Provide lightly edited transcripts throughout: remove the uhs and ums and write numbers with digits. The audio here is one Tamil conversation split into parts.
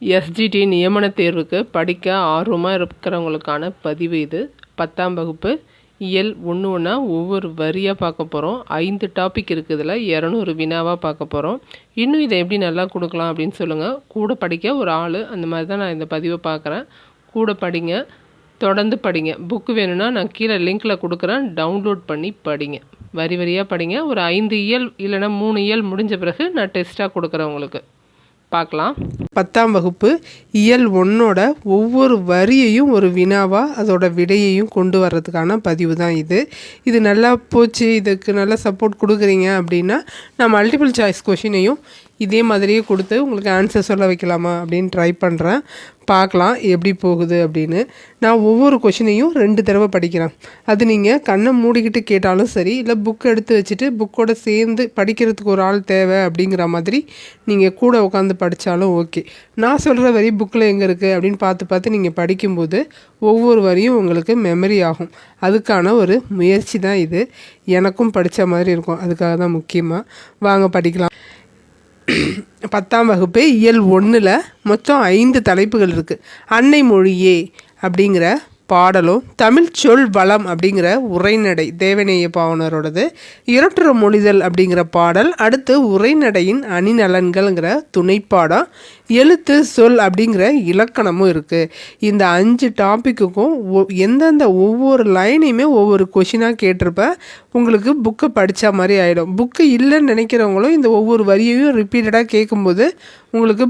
எஸ்ஜிடி நியமன தேர்வுக்கு படிக்க ஆர்வமாக இருக்கிறவங்களுக்கான பதிவு இது. 10ஆம் வகுப்பு இயல் 1 ஒவ்வொரு வரியாக பார்க்க போகிறோம். 5 டாபிக் இருக்குதுல 200 வினாவாக பார்க்க போகிறோம். இன்னும் இதை எப்படி நல்லா கொடுக்கலாம் அப்படின்னு சொல்லுங்கள். கூட படிக்க ஒரு ஆள் அந்த மாதிரி தான் நான் இந்த பதிவை பார்க்குறேன். கூட படிங்க, தொடர்ந்து படிங்க. புக்கு வேணும்னா நான் கீழே லிங்க்கில் கொடுக்குறேன், டவுன்லோட் பண்ணி படிங்க. வரி வரியாக படிங்க. ஒரு 5 இயல் இல்லைன்னா 3 இயல் முடிஞ்ச பிறகு நான் டெஸ்ட்டாக கொடுக்குறேன் உங்களுக்கு. பார்க்கலாம். 10ஆம் வகுப்பு இயல் 1 ஒவ்வொரு வரியையும் ஒரு வினாவாக அதோட விடையையும் கொண்டு வர்றதுக்கான பதிவு தான் இது. இது நல்லா போச்சு, இதுக்கு நல்லா சப்போர்ட் கொடுக்குறீங்க அப்படின்னா நான் மல்டிபிள் சாய்ஸ் கொஷினையும் இதே மாதிரியே கொடுத்து உங்களுக்கு ஆன்சர் சொல்ல வைக்கலாமா அப்படின்னு ட்ரை பண்ணுறேன். பார்க்கலாம் எப்படி போகுது அப்படின்னு. நான் ஒவ்வொரு கொஷினையும் 2 தடவை படிக்கிறேன். அது நீங்கள் கண்ணை மூடிக்கிட்டு கேட்டாலும் சரி, இல்லை புக் எடுத்து வச்சுட்டு புக்கோட சேர்ந்து படிக்கிறதுக்கு ஒரு ஆள் தேவை அப்படிங்கிற மாதிரி நீங்கள் கூட உட்காந்து படித்தாலும் ஓகே. நான் சொல்கிற வரி புக்கில் எங்கே இருக்குது அப்படின்னு பார்த்து நீங்கள் படிக்கும்போது ஒவ்வொரு வரியும் உங்களுக்கு மெமரி ஆகும். அதுக்கான ஒரு முயற்சி தான் இது. எனக்கும் படித்த மாதிரி இருக்கும். அதுக்காக தான் முக்கியமாக. வாங்க படிக்கலாம். 10ஆம் வகுப்பு இயல் 1 மொத்தம் 5 தலைப்புகள் இருக்குது. அன்னை மொழியே அப்படிங்கிற பாடலும், தமிழ் சொல் வளம் அப்படிங்கிற உரைநடை தேவநேய பாவனரோடது, இரட்டுற மொழிதல் அப்படிங்கிற பாடல், அடுத்து உரைநடையின் அணிநலன்கள்ங்கிற துணைப்பாடம், எழுத்து சொல் அப்படிங்கிற இலக்கணமும் இருக்குது. இந்த 5 டாப்பிக்குக்கும் எந்தெந்த ஒவ்வொரு லைனையுமே ஒவ்வொரு கொஷினாக கேட்டிருப்பேன். உங்களுக்கு புக்கை படித்த மாதிரி ஆகிடும். புக்கு இல்லைன்னு நினைக்கிறவங்களும் இந்த ஒவ்வொரு வரியையும் ரிப்பீட்டடாக கேட்கும்போது உங்களுக்கு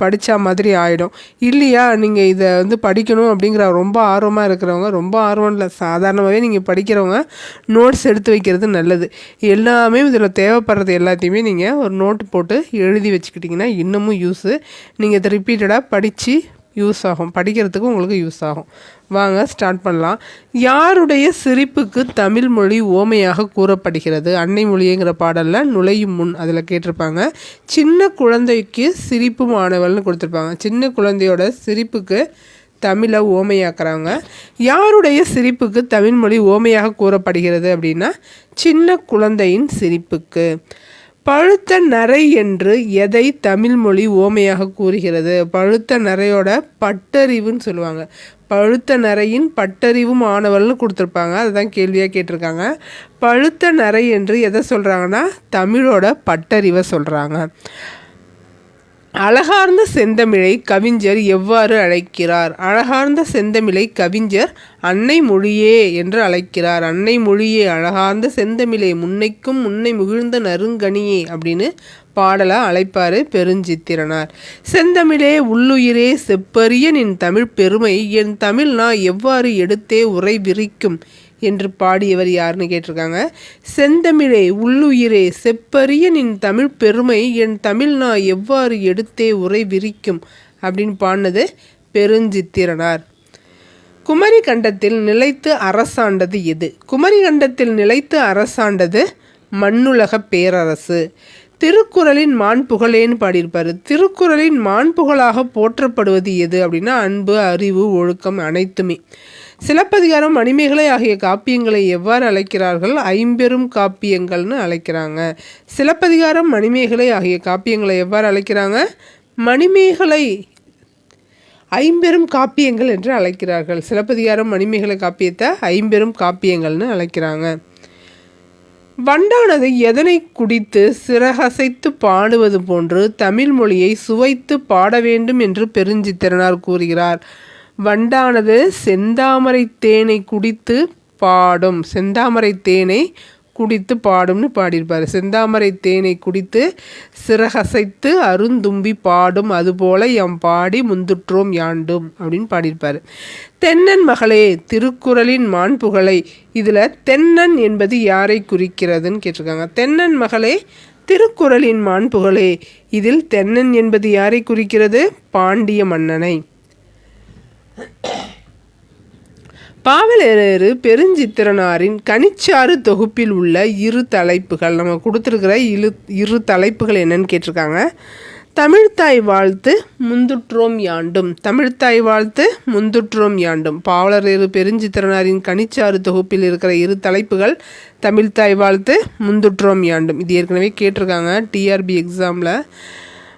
படித்த மாதிரி ஆகிடும். இல்லையா, நீங்கள் இதை படிக்கணும் அப்படிங்கிற ரொம்ப ஆர்வமாக இருக்கிறவங்க, ரொம்ப ஆர்வம் இல்லை, சாதாரணமாகவே நீங்கள் படிக்கிறவங்க நோட்ஸ் எடுத்து வைக்கிறது நல்லது. எல்லாமே இதில் தேவைப்படுறது எல்லாத்தையுமே நீங்கள் ஒரு நோட்டு போட்டு எழுதி வச்சுக்கிட்டிங்கன்னா இன்னமும் யூஸு. நீங்கள் இதை ரிப்பீட்டடாக படித்து யூஸ் ஆகும், படிக்கிறதுக்கு உங்களுக்கு யூஸ் ஆகும். வாங்க ஸ்டார்ட் பண்ணலாம். யாருடைய சிரிப்புக்கு தமிழ் மொழி ஓமையாக கூறப்படுகிறது? அன்னை மொழிங்கிற பாடலில் நுழையும் முன் அதில் கேட்டிருப்பாங்க. சின்ன குழந்தைக்கு சிரிப்பு மாணவல்னு கொடுத்துருப்பாங்க. சின்ன குழந்தையோட சிரிப்புக்கு தமிழை ஓமையாக்குறாங்க. யாருடைய சிரிப்புக்கு தமிழ் மொழி ஓமையாக கூறப்படுகிறது அப்படின்னா சின்ன குழந்தையின் சிரிப்புக்கு. பழுத்த நரை என்று எதை தமிழ் மொழி ஓமையாக கூறுகிறது? பழுத்த நரையோட பட்டறிவுன்னு சொல்லுவாங்க. பழுத்த நரையின் பட்டறிவு மாணவல்னு கொடுத்துருப்பாங்க. அதுதான் கேள்வியாக கேட்டிருக்காங்க. பழுத்த நரை என்று எதை சொல்கிறாங்கன்னா தமிழோட பட்டறிவை சொல்கிறாங்க. அழகார்ந்த செந்தமிழை கவிஞர் எவ்வாறு அழைக்கிறார்? அழகார்ந்த செந்தமிழை கவிஞர் அன்னை மொழியே என்று அழைக்கிறார். அன்னை மொழியே அழகார்ந்த செந்தமிழை முன்னைக்கும் முன்னை முகிழ்ந்த நறுங்கனியே அப்படின்னு பாடலை அழைப்பார் பெருஞ்சித்திரனார். செந்தமிழே உள்ளுயிரே செப்பரிய நின் தமிழ் பெருமை என் தமிழ் நான் எவ்வாறு எடுத்தே உரை விரிக்கும் என்று பாடியவர் யாருன்னு கேட்டிருக்காங்க. செந்தமிழே உள்ளுயிரே செப்பரிய நின் தமிழ் பெருமை என் தமிழ் நான் எவ்வாறு எடுத்தே உரை விரிக்கும் அப்படின்னு பாடினது பெருஞ்சித்திரனார். குமரி கண்டத்தில் நிலைத்து அரசாண்டது எது? குமரி கண்டத்தில் நிலைத்து அரசாண்டது மண்ணுலக பேரரசு. திருக்குறளின் மாண்புகளேன்னு பாடியிருப்பார். திருக்குறளின் மாண்புகளாக போற்றப்படுவது எது அப்படின்னா அன்பு, அறிவு, ஒழுக்கம் அனைத்துமே. சிலப்பதிகாரம், மணிமேகலை ஆகிய காப்பியங்களை எவ்வாறு அழைக்கிறார்கள்? ஐம்பெரும் காப்பியங்கள்னு அழைக்கிறாங்க. சிலப்பதிகாரம், மணிமேகலை ஆகிய காப்பியங்களை எவ்வாறு அழைக்கிறாங்க? மணிமேகலை ஐம்பெரும் காப்பியங்கள் என்று அழைக்கிறார்கள். சிலப்பதிகாரம், மணிமேகலை காப்பியத்தை ஐம்பெரும் காப்பியங்கள்னு அழைக்கிறாங்க. வண்டானது எதனை குடித்து சிறகசைத்து பாடுவது போன்று தமிழ் மொழியை சுவைத்து பாட வேண்டும் என்று பெருஞ்சித்திரனார் கூறுகிறார். வண்டானது செந்தாமரை தேனை குடித்து பாடும். செந்தாமரை தேனை குடித்து பாடும்னு பாடியிருப்பார். செந்தாமரை தேனை குடித்து சிறகசைத்து அருந்தும்பி பாடும், அதுபோல எம் பாடி முந்துற்றோம் யாண்டும் அப்படின்னு பாடியிருப்பார். தென்னன் மகளே திருக்குறளின் மாண்புகளை. இதில் தென்னன் என்பது யாரை குறிக்கிறதுன்னு கேட்டிருக்காங்க. தென்னன் மகளே திருக்குறளின் மாண்புகளே. இதில் தென்னன் என்பது யாரை குறிக்கிறது? பாண்டிய மன்னனை. பாவலரேறு பெருஞ்சித்திரனாரின் கனிச்சாறு தொகுப்பில் உள்ள 2 தலைப்புகள். நம்ம கொடுத்துருக்கிற 2 தலைப்புகள் என்னன்னு கேட்டிருக்காங்க. தமிழ்த்தாய் வாழ்த்து முந்துற்றோம் யாண்டும். தமிழ்த்தாய் வாழ்த்து முந்துற்றோம் யாண்டும். பாவலரேறு பெருஞ்சித்திரனாரின் கனிச்சாறு தொகுப்பில் இருக்கிற 2 தலைப்புகள் தமிழ்த்தாய் வாழ்த்து முந்துற்றோம் யாண்டும். இது ஏற்கனவே கேட்டிருக்காங்க டிஆர்பி எக்ஸாமில்.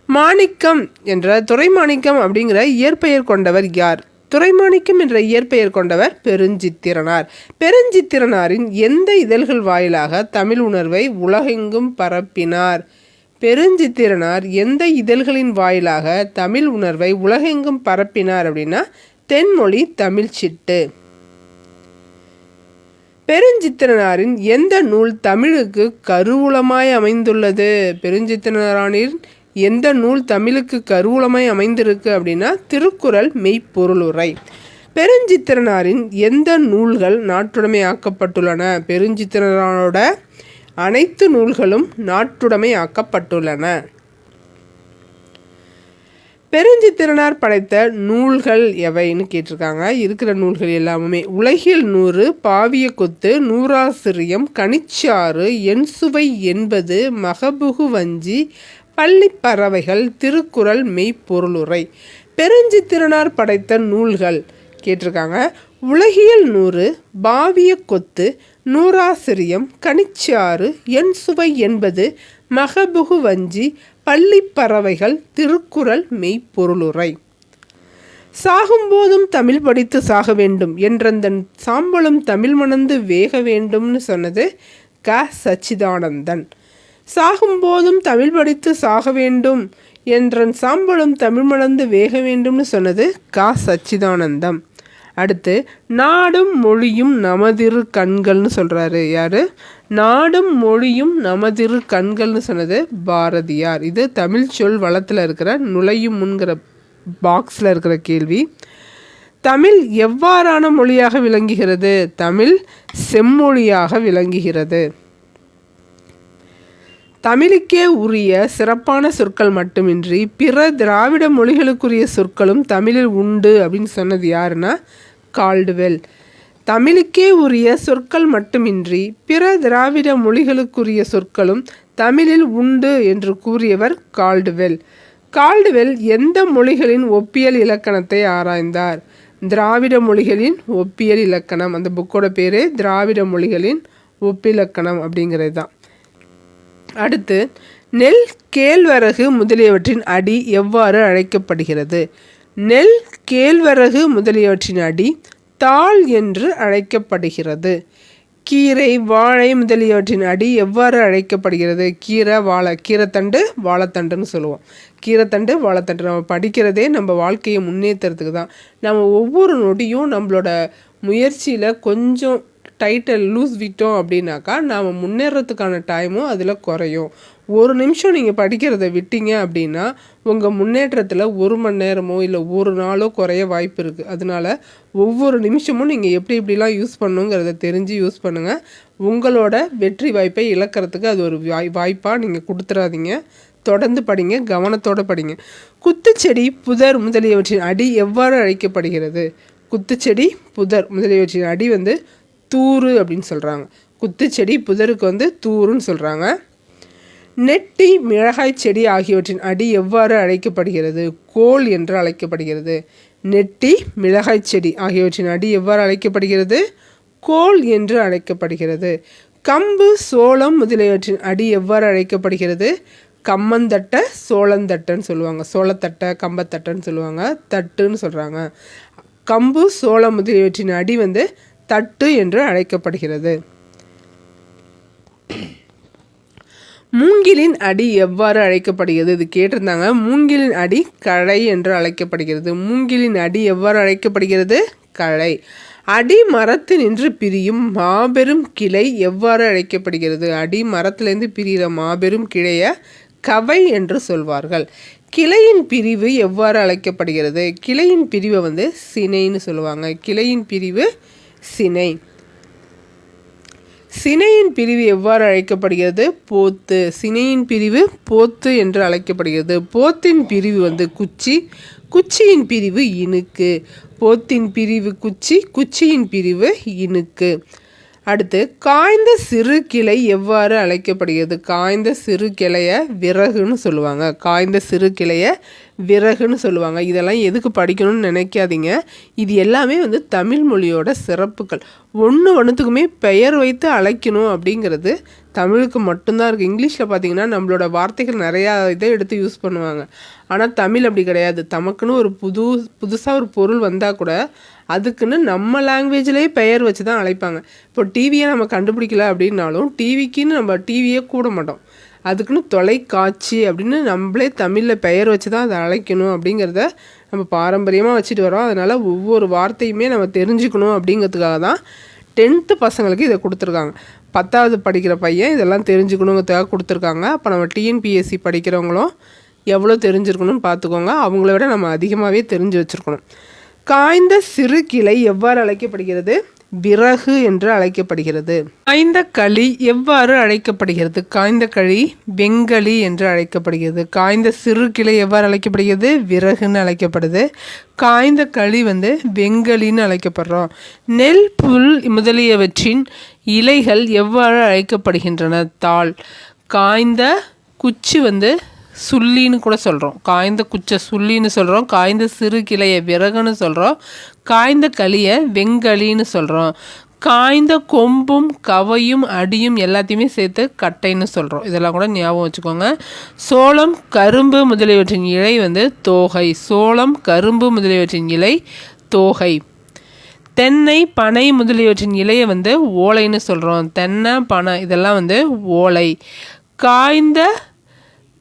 மாணிக்கம் என்ற துரைமாணிக்கம் அப்படிங்கிற இயற்பெயர் கொண்டவர் யார்? துரைமாணிக்கம் என்ற இயற்பெயர் கொண்டவர் பெருஞ்சித்திரனார். பெருஞ்சித்திரனாரின் எந்த இதழ்கள் வாயிலாக தமிழ் உணர்வை உலகெங்கும் பரப்பினார்? பெருஞ்சித்திரனார் எந்த இதழ்களின் வாயிலாக தமிழ் உணர்வை உலகெங்கும் பரப்பினார் அப்படின்னா தென்மொழி தமிழ் சிட்டு. பெருஞ்சித்திரனாரின் எந்த நூல் தமிழுக்கு கருவூலமாய் அமைந்துள்ளது? பெருஞ்சித்திரனாரின் எந்த நூல் தமிழுக்கு கருவூலமாய் அமைந்திருக்கு அப்படின்னா திருக்குறள் மெய்ப்பொருளுரை. பெருஞ்சித்திரனாரின் எந்த நூல்கள் நாட்டுடைமை ஆக்கப்பட்டுள்ளன? பெருஞ்சித்திரனாரோட அனைத்து நூல்களும் நாட்டுடைமை ஆக்கப்பட்டுள்ளன. பெருஞ்சித்திரனார் படைத்த நூல்கள் எவைன்னு கேட்டிருக்காங்க. இருக்கிற நூல்கள் எல்லாமே உலகில் 100, பாவிய கொத்து, நூறாசிரியம், கனிச்சாறு, என்சுவை 80, மகபுகு வஞ்சி, பள்ளிப்பறவைகள், திருக்குறள் மெய்ப்பொருளுரை. பெருஞ்சித்திரனார் படைத்த நூல்கள் கேட்டிருக்காங்க. உலகியல் 100, பாவிய கொத்து, நூறாசிரியம், கனிச்சாறு, என்சுவை 80, மகபுகு வஞ்சி, பள்ளிப்பறவைகள், திருக்குறள் மெய்ப்பொருளுரை. சாகும்போதும் தமிழ் படித்து சாக வேண்டும் என்றந்தன் சாம்பலும் தமிழ் மணந்து வேக வேண்டும்னு சொன்னது க. சச்சிதானந்தன். சாகும்போதும் தமிழ் படித்து சாக வேண்டும் என்றன் சாம்பலும் தமிழ் மணந்து வேக வேண்டும்னு சொன்னது க. சச்சிதானந்தம். அடுத்து நாடும் மொழியும் நமதிரு கண்கள்னு சொல்கிறாரு. யார்? நாடும் மொழியும் நமதிரு கண்கள்னு சொன்னது பாரதியார். இது தமிழ் சொல் வளத்தில் இருக்கிற நுழையும் முன்கிற பாக்ஸில் இருக்கிற கேள்வி. தமிழ் எவ்வாறான மொழியாக விளங்குகிறது? தமிழ் செம்மொழியாக விளங்குகிறது. தமிழுக்கே உரிய சிறப்பான சொற்கள் மட்டுமின்றி பிற திராவிட மொழிகளுக்குரிய சொற்களும் தமிழில் உண்டு அப்படின்னு சொன்னது யாருன்னா கால்டுவெல். தமிழுக்கே உரிய சொற்கள் மட்டுமின்றி பிற திராவிட மொழிகளுக்குரிய சொற்களும் தமிழில் உண்டு என்று கூறியவர் கால்டுவெல். கால்டுவெல் எந்த மொழிகளின் ஒப்பியல் இலக்கணத்தை ஆராய்ந்தார்? திராவிட மொழிகளின் ஒப்பியல் இலக்கணம். அந்த புக்கோட பேர் திராவிட மொழிகளின் ஒப்பிலக்கணம் அப்படிங்கிறது தான். அடுத்து நெல், கேழ்வரகு முதலியவற்றின் அடி எவ்வாறு அழைக்கப்படுகிறது? நெல், கேழ்வரகு முதலியவற்றின் அடி தாள் என்று அழைக்கப்படுகிறது. கீரை, வாழை முதலியவற்றின் அடி எவ்வாறு அழைக்கப்படுகிறது? கீரை, வாழை, கீரைத்தண்டு, வாழைத்தண்டுன்னு சொல்லுவோம். கீரைத்தண்டு, வாழைத்தண்டு நம்ம படிக்கிறதே நம்ம வாழ்க்கையை முன்னேற்றுறதுக்கு தான். நம்ம ஒவ்வொரு நொடியும் நம்மளோட முயற்சியில் கொஞ்சம் டைட்டில் லூஸ் விட்டோம் அப்படின்னாக்கா நாம் முன்னேறதுக்கான டைமும் அதில் குறையும். ஒரு நிமிஷம் நீங்கள் படிக்கிறத விட்டீங்க அப்படின்னா உங்கள் முன்னேற்றத்தில் 1 மணி நேரமோ இல்லை 1 நாளோ குறைய வாய்ப்பு இருக்குது. அதனால் ஒவ்வொரு நிமிஷமும் நீங்கள் எப்படிலாம் யூஸ் பண்ணுங்கிறத தெரிஞ்சு யூஸ் பண்ணுங்கள். உங்களோட வெற்றி வாய்ப்பை இழக்கிறதுக்கு அது ஒரு வாய்ப்பாக நீங்கள் கொடுத்துடாதீங்க. தொடர்ந்து படிங்க, கவனத்தோடு படிங்க. குத்துச்செடி, புதர் முதலியவற்றின் அடி எவ்வாறு அழைக்கப்படுகிறது? குத்துச்செடி, புதர் முதலியவற்றின் அடி தூறு அப்படின்னு சொல்கிறாங்க. குத்துச்செடி, புதருக்கு தூருன்னு சொல்கிறாங்க. நெட்டி, மிளகாய் செடி ஆகியவற்றின் அடி எவ்வாறு அழைக்கப்படுகிறது? கோல் என்று அழைக்கப்படுகிறது. நெட்டி, மிளகாய் செடி ஆகியவற்றின் அடி எவ்வாறு அழைக்கப்படுகிறது? கோல் என்று அழைக்கப்படுகிறது. கம்பு, சோளம் முதலியவற்றின் அடி எவ்வாறு அழைக்கப்படுகிறது? கம்மந்தட்டை, சோளந்தட்டைன்னு சொல்லுவாங்க. சோளத்தட்டை, கம்பத்தட்டைன்னு சொல்லுவாங்க. தட்டுன்னு சொல்கிறாங்க. கம்பு, சோளம் முதலியவற்றின் அடி தட்டு என்று அழைக்கப்படுகிறது. மூங்கிலின் அடி எவ்வாறு அழைக்கப்படுகிறது? இது கேட்டிருந்தாங்க. மூங்கிலின் அடி களை என்று அழைக்கப்படுகிறது. மூங்கிலின் அடி எவ்வாறு அழைக்கப்படுகிறது? களை. அடி மரத்து நின்று பிரியும் மாபெரும் கிளை எவ்வாறு அழைக்கப்படுகிறது? அடி மரத்திலேருந்து பிரிகிற மாபெரும் கிளையை கவை என்று சொல்வார்கள். கிளையின் பிரிவு எவ்வாறு அழைக்கப்படுகிறது? கிளையின் பிரிவை சினைன்னு சொல்லுவாங்க. கிளையின் பிரிவு சினை. சினையின் பிரிவு எவ்வாறு அழைக்கப்படுகிறது? போத்து. சினையின் பிரிவு போத்து என்று அழைக்கப்படுகிறது. போத்தின் பிரிவு குச்சி. குச்சியின் பிரிவு இணுக்கு. போத்தின் பிரிவு குச்சி, குச்சியின் பிரிவு இணுக்கு. அடுத்து காய்ந்த சிறு கிளை எவ்வாறு அழைக்கப்படுகிறது? காய்ந்த சிறு கிளையை விறகுன்னு சொல்லுவாங்க. காய்ந்த சிறு கிளையை விறகுன்னு சொல்லுவாங்க. இதெல்லாம் எதுக்கு படிக்கணும்னு நினைக்காதீங்க. இது எல்லாமே வந்து தமிழ் மொழியோட சிறப்புகள். ஒன்றுத்துக்குமே பெயர் வைத்து அழைக்கணும் அப்படிங்கிறது தமிழுக்கு மட்டும்தான் இருக்குது. இங்கிலீஷில் பார்த்திங்கன்னா நம்மளோட வார்த்தைகள் நிறையா இதை எடுத்து யூஸ் பண்ணுவாங்க. ஆனால் தமிழ் அப்படி கிடையாது. தமக்குன்னு ஒரு புதுசாக ஒரு பொருள் வந்தால் கூட அதுக்குன்னு நம்ம லாங்குவேஜ்லேயே பெயர் வச்சு தான் அழைப்பாங்க. இப்போ டிவியை நம்ம கண்டுபிடிக்கல அப்படின்னாலும் டிவிக்குன்னு நம்ம டிவியே கூட மாட்டோம். அதுக்குன்னு தொலைக்காட்சி அப்படின்னு நம்மளே தமிழில் பெயர் வச்சு தான் அதை அழைக்கணும் அப்படிங்கிறத நம்ம பாரம்பரியமாக வச்சுட்டு வரோம். அதனால் ஒவ்வொரு வார்த்தையுமே நம்ம தெரிஞ்சுக்கணும் அப்படிங்கிறதுக்காக தான் 10th பசங்களுக்கு இதை கொடுத்துருக்காங்க. 10வது படிக்கிற பையன் இதெல்லாம் தெரிஞ்சுக்கணுங்கிறதுக்காக கொடுத்துருக்காங்க. அப்போ நம்ம டிஎன்பிஎஸ்சி படிக்கிறவங்களும் எவ்வளோ தெரிஞ்சிருக்கணும்னு பார்த்துக்கோங்க. அவங்கள விட நம்ம அதிகமாகவே தெரிஞ்சு வச்சுருக்கணும். காய்ந்த சிறு கிளை எவ்வாறு அழைக்கப்படுகிறது? விறகு என்று அழைக்கப்படுகிறது. காய்ந்த களி எவ்வாறு அழைக்கப்படுகிறது? காய்ந்த களி வெங்களி என்று அழைக்கப்படுகிறது. காய்ந்த சிறு கிளை எவ்வாறு அழைக்கப்படுகிறது? விறகுன்னு அழைக்கப்படுது. காய்ந்த களி வந்து வெங்கலின்னு அழைக்கப்படுறோம். நெல் புல் முதலியவற்றின் இலைகள் எவ்வாறு அழைக்கப்படுகின்றன? தாள். காய்ந்த குச்சி வந்து சுள்ளின்னு கூட சொல்கிறோம். காய்ந்த குச்சை சுள்ளின்னு சொல்கிறோம். காய்ந்த சிறு கிளையை விறகுன்னு சொல்கிறோம். காய்ந்த களியை வெங்களின்னு சொல்கிறோம். காய்ந்த கொம்பும் கவையும் அடியும் எல்லாத்தையுமே சேர்த்து கட்டைன்னு சொல்கிறோம். இதெல்லாம் கூட ஞாபகம் வச்சுக்கோங்க. சோளம் கரும்பு முதலியவற்றின் இலை வந்து தோகை. சோளம் கரும்பு முதலியவற்றின் இலை தோகை. தென்னை பனை முதலியவற்றின் இலையை வந்து ஓலைன்னு சொல்கிறோம். தென்னை பனை இதெல்லாம் வந்து ஓலை. காய்ந்த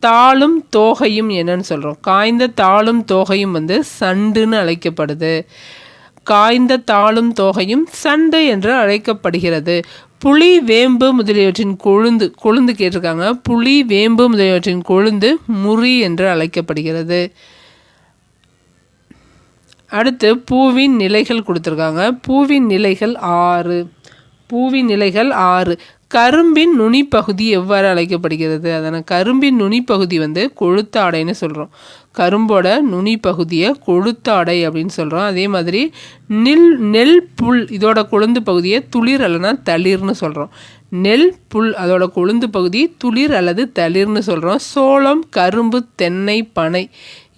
தாளும் தோகையும் என்னன்னு சொல்கிறோம்? காய்ந்த தாளும் தோகையும் வந்து சண்டுன்னு அழைக்கப்படுது. காய்ந்த தாளும் தோகையும் சண்டு என்று அழைக்கப்படுகிறது. புளி வேம்பு முதலியவற்றின் கொழுந்து கேட்டிருக்காங்க. புளி வேம்பு முதலியவற்றின் கொழுந்து முறி என்று அழைக்கப்படுகிறது. அடுத்து பூவின் நிலைகள் கொடுத்துருக்காங்க. பூவின் நிலைகள் 6. பூவின் நிலைகள் 6. கரும்பின் நுனிப்பகுதி எவ்வாறு அழைக்கப்படுகிறது? அதனால் கரும்பின் நுனிப்பகுதி வந்து கொழுத்தாடைன்னு சொல்கிறோம். கரும்போட நுனிப்பகுதியை கொழுத்தாடை அப்படின்னு சொல்கிறோம். அதே மாதிரி நெல் புல் இதோட கொழுந்து பகுதியை துளிர் அல்லனா தளிர்னு சொல்கிறோம். நெல் புல் அதோட கொழுந்து பகுதி துளிர் அல்லது தளிர்னு சொல்கிறோம். சோளம் கரும்பு தென்னை பனை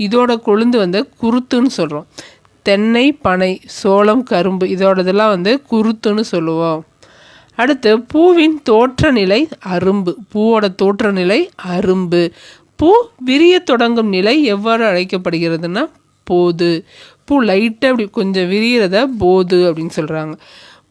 இதோட கொழுந்து வந்து குருத்துன்னு சொல்கிறோம். தென்னை பனை சோளம் கரும்பு இதோடதெல்லாம் வந்து குருத்துன்னு சொல்லுவோம். அடுத்து பூவின் தோற்ற நிலை அரும்பு. பூவோட தோற்ற நிலை அரும்பு. பூ விரிய தொடங்கும் நிலை எவ்வாறு அழைக்கப்படுகிறதுனா போது. பூ லைட்டாக அப்படி கொஞ்சம் விரியறத போது அப்படின்னு சொல்கிறாங்க.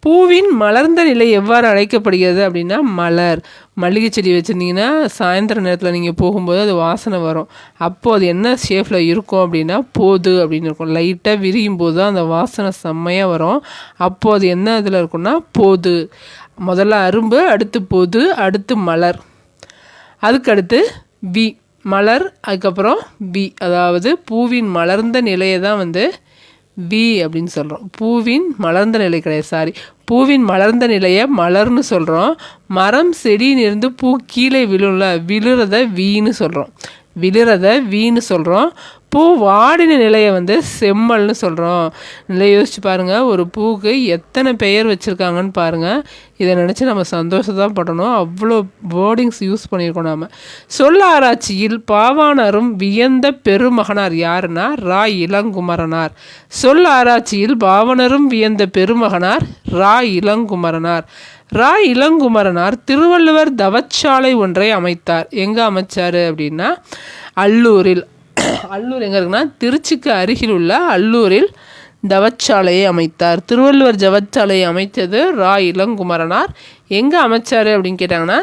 பூவின் மலர்ந்த நிலை எவ்வாறு அழைக்கப்படுகிறது அப்படின்னா மலர். மல்லிகை செடி வச்சுருந்தீங்கன்னா சாயந்தர நேரத்தில் நீங்கள் போகும்போது அது வாசனை வரும். அப்போது அது என்ன ஷேஃபில் இருக்கும் அப்படின்னா போது அப்படின்னு இருக்கும். லைட்டாக விரியும் போது தான் அந்த வாசனை செம்மையாக வரும். அப்போது அது என்ன இதில் இருக்குன்னா போது. முதல்ல அரும்பு, அடுத்து போது, அடுத்து மலர், அதுக்கடுத்து வி மலர், அதுக்கப்புறம் வி. அதாவது பூவின் மலர்ந்த நிலையை தான் வந்து வி அப்படின்னு சொல்கிறோம். பூவின் மலர்ந்த நிலை கிடையாது, பூவின் மலர்ந்த நிலையை மலர்னு சொல்கிறோம். மரம் செடின்னு இருந்து பூ கீழே விழுறத வீன்னு சொல்கிறோம். விழுறத வீன்னு சொல்கிறோம். பூ வாடின நிலையை வந்து செம்மல்னு சொல்கிறோம். நல்லா யோசிச்சு பாருங்கள், ஒரு பூவுக்கு எத்தனை பெயர் வச்சுருக்காங்கன்னு பாருங்கள். இதை நினச்சி நம்ம சந்தோஷத்தான் படணும். அவ்வளோ வேர்டிங்ஸ் யூஸ் பண்ணியிருக்கோம் நாம். சொல் ஆராய்ச்சியில் பாவாணரும் வியந்த பெருமகனார் யாருன்னா ரா இளங்குமரனார். சொல் ஆராய்ச்சியில் பாவாணரும் வியந்த பெருமகனார் ரா இளங்குமரனார். ரா இளங்குமரனார் திருவள்ளுவர் தவச்சாலை ஒன்றை அமைத்தார். எங்கே அமைச்சார் அப்படின்னா அல்லூரில். அல்லூர் எங்கே இருக்குன்னா திருச்சிக்கு அருகில் உள்ள அல்லூரில் தவச்சாலையை அமைத்தார். திருவள்ளுவர் தவச்சாலையை அமைத்தது ரா இளங்குமரனார். எங்கே அமைச்சார் அப்படின்னு கேட்டாங்கன்னா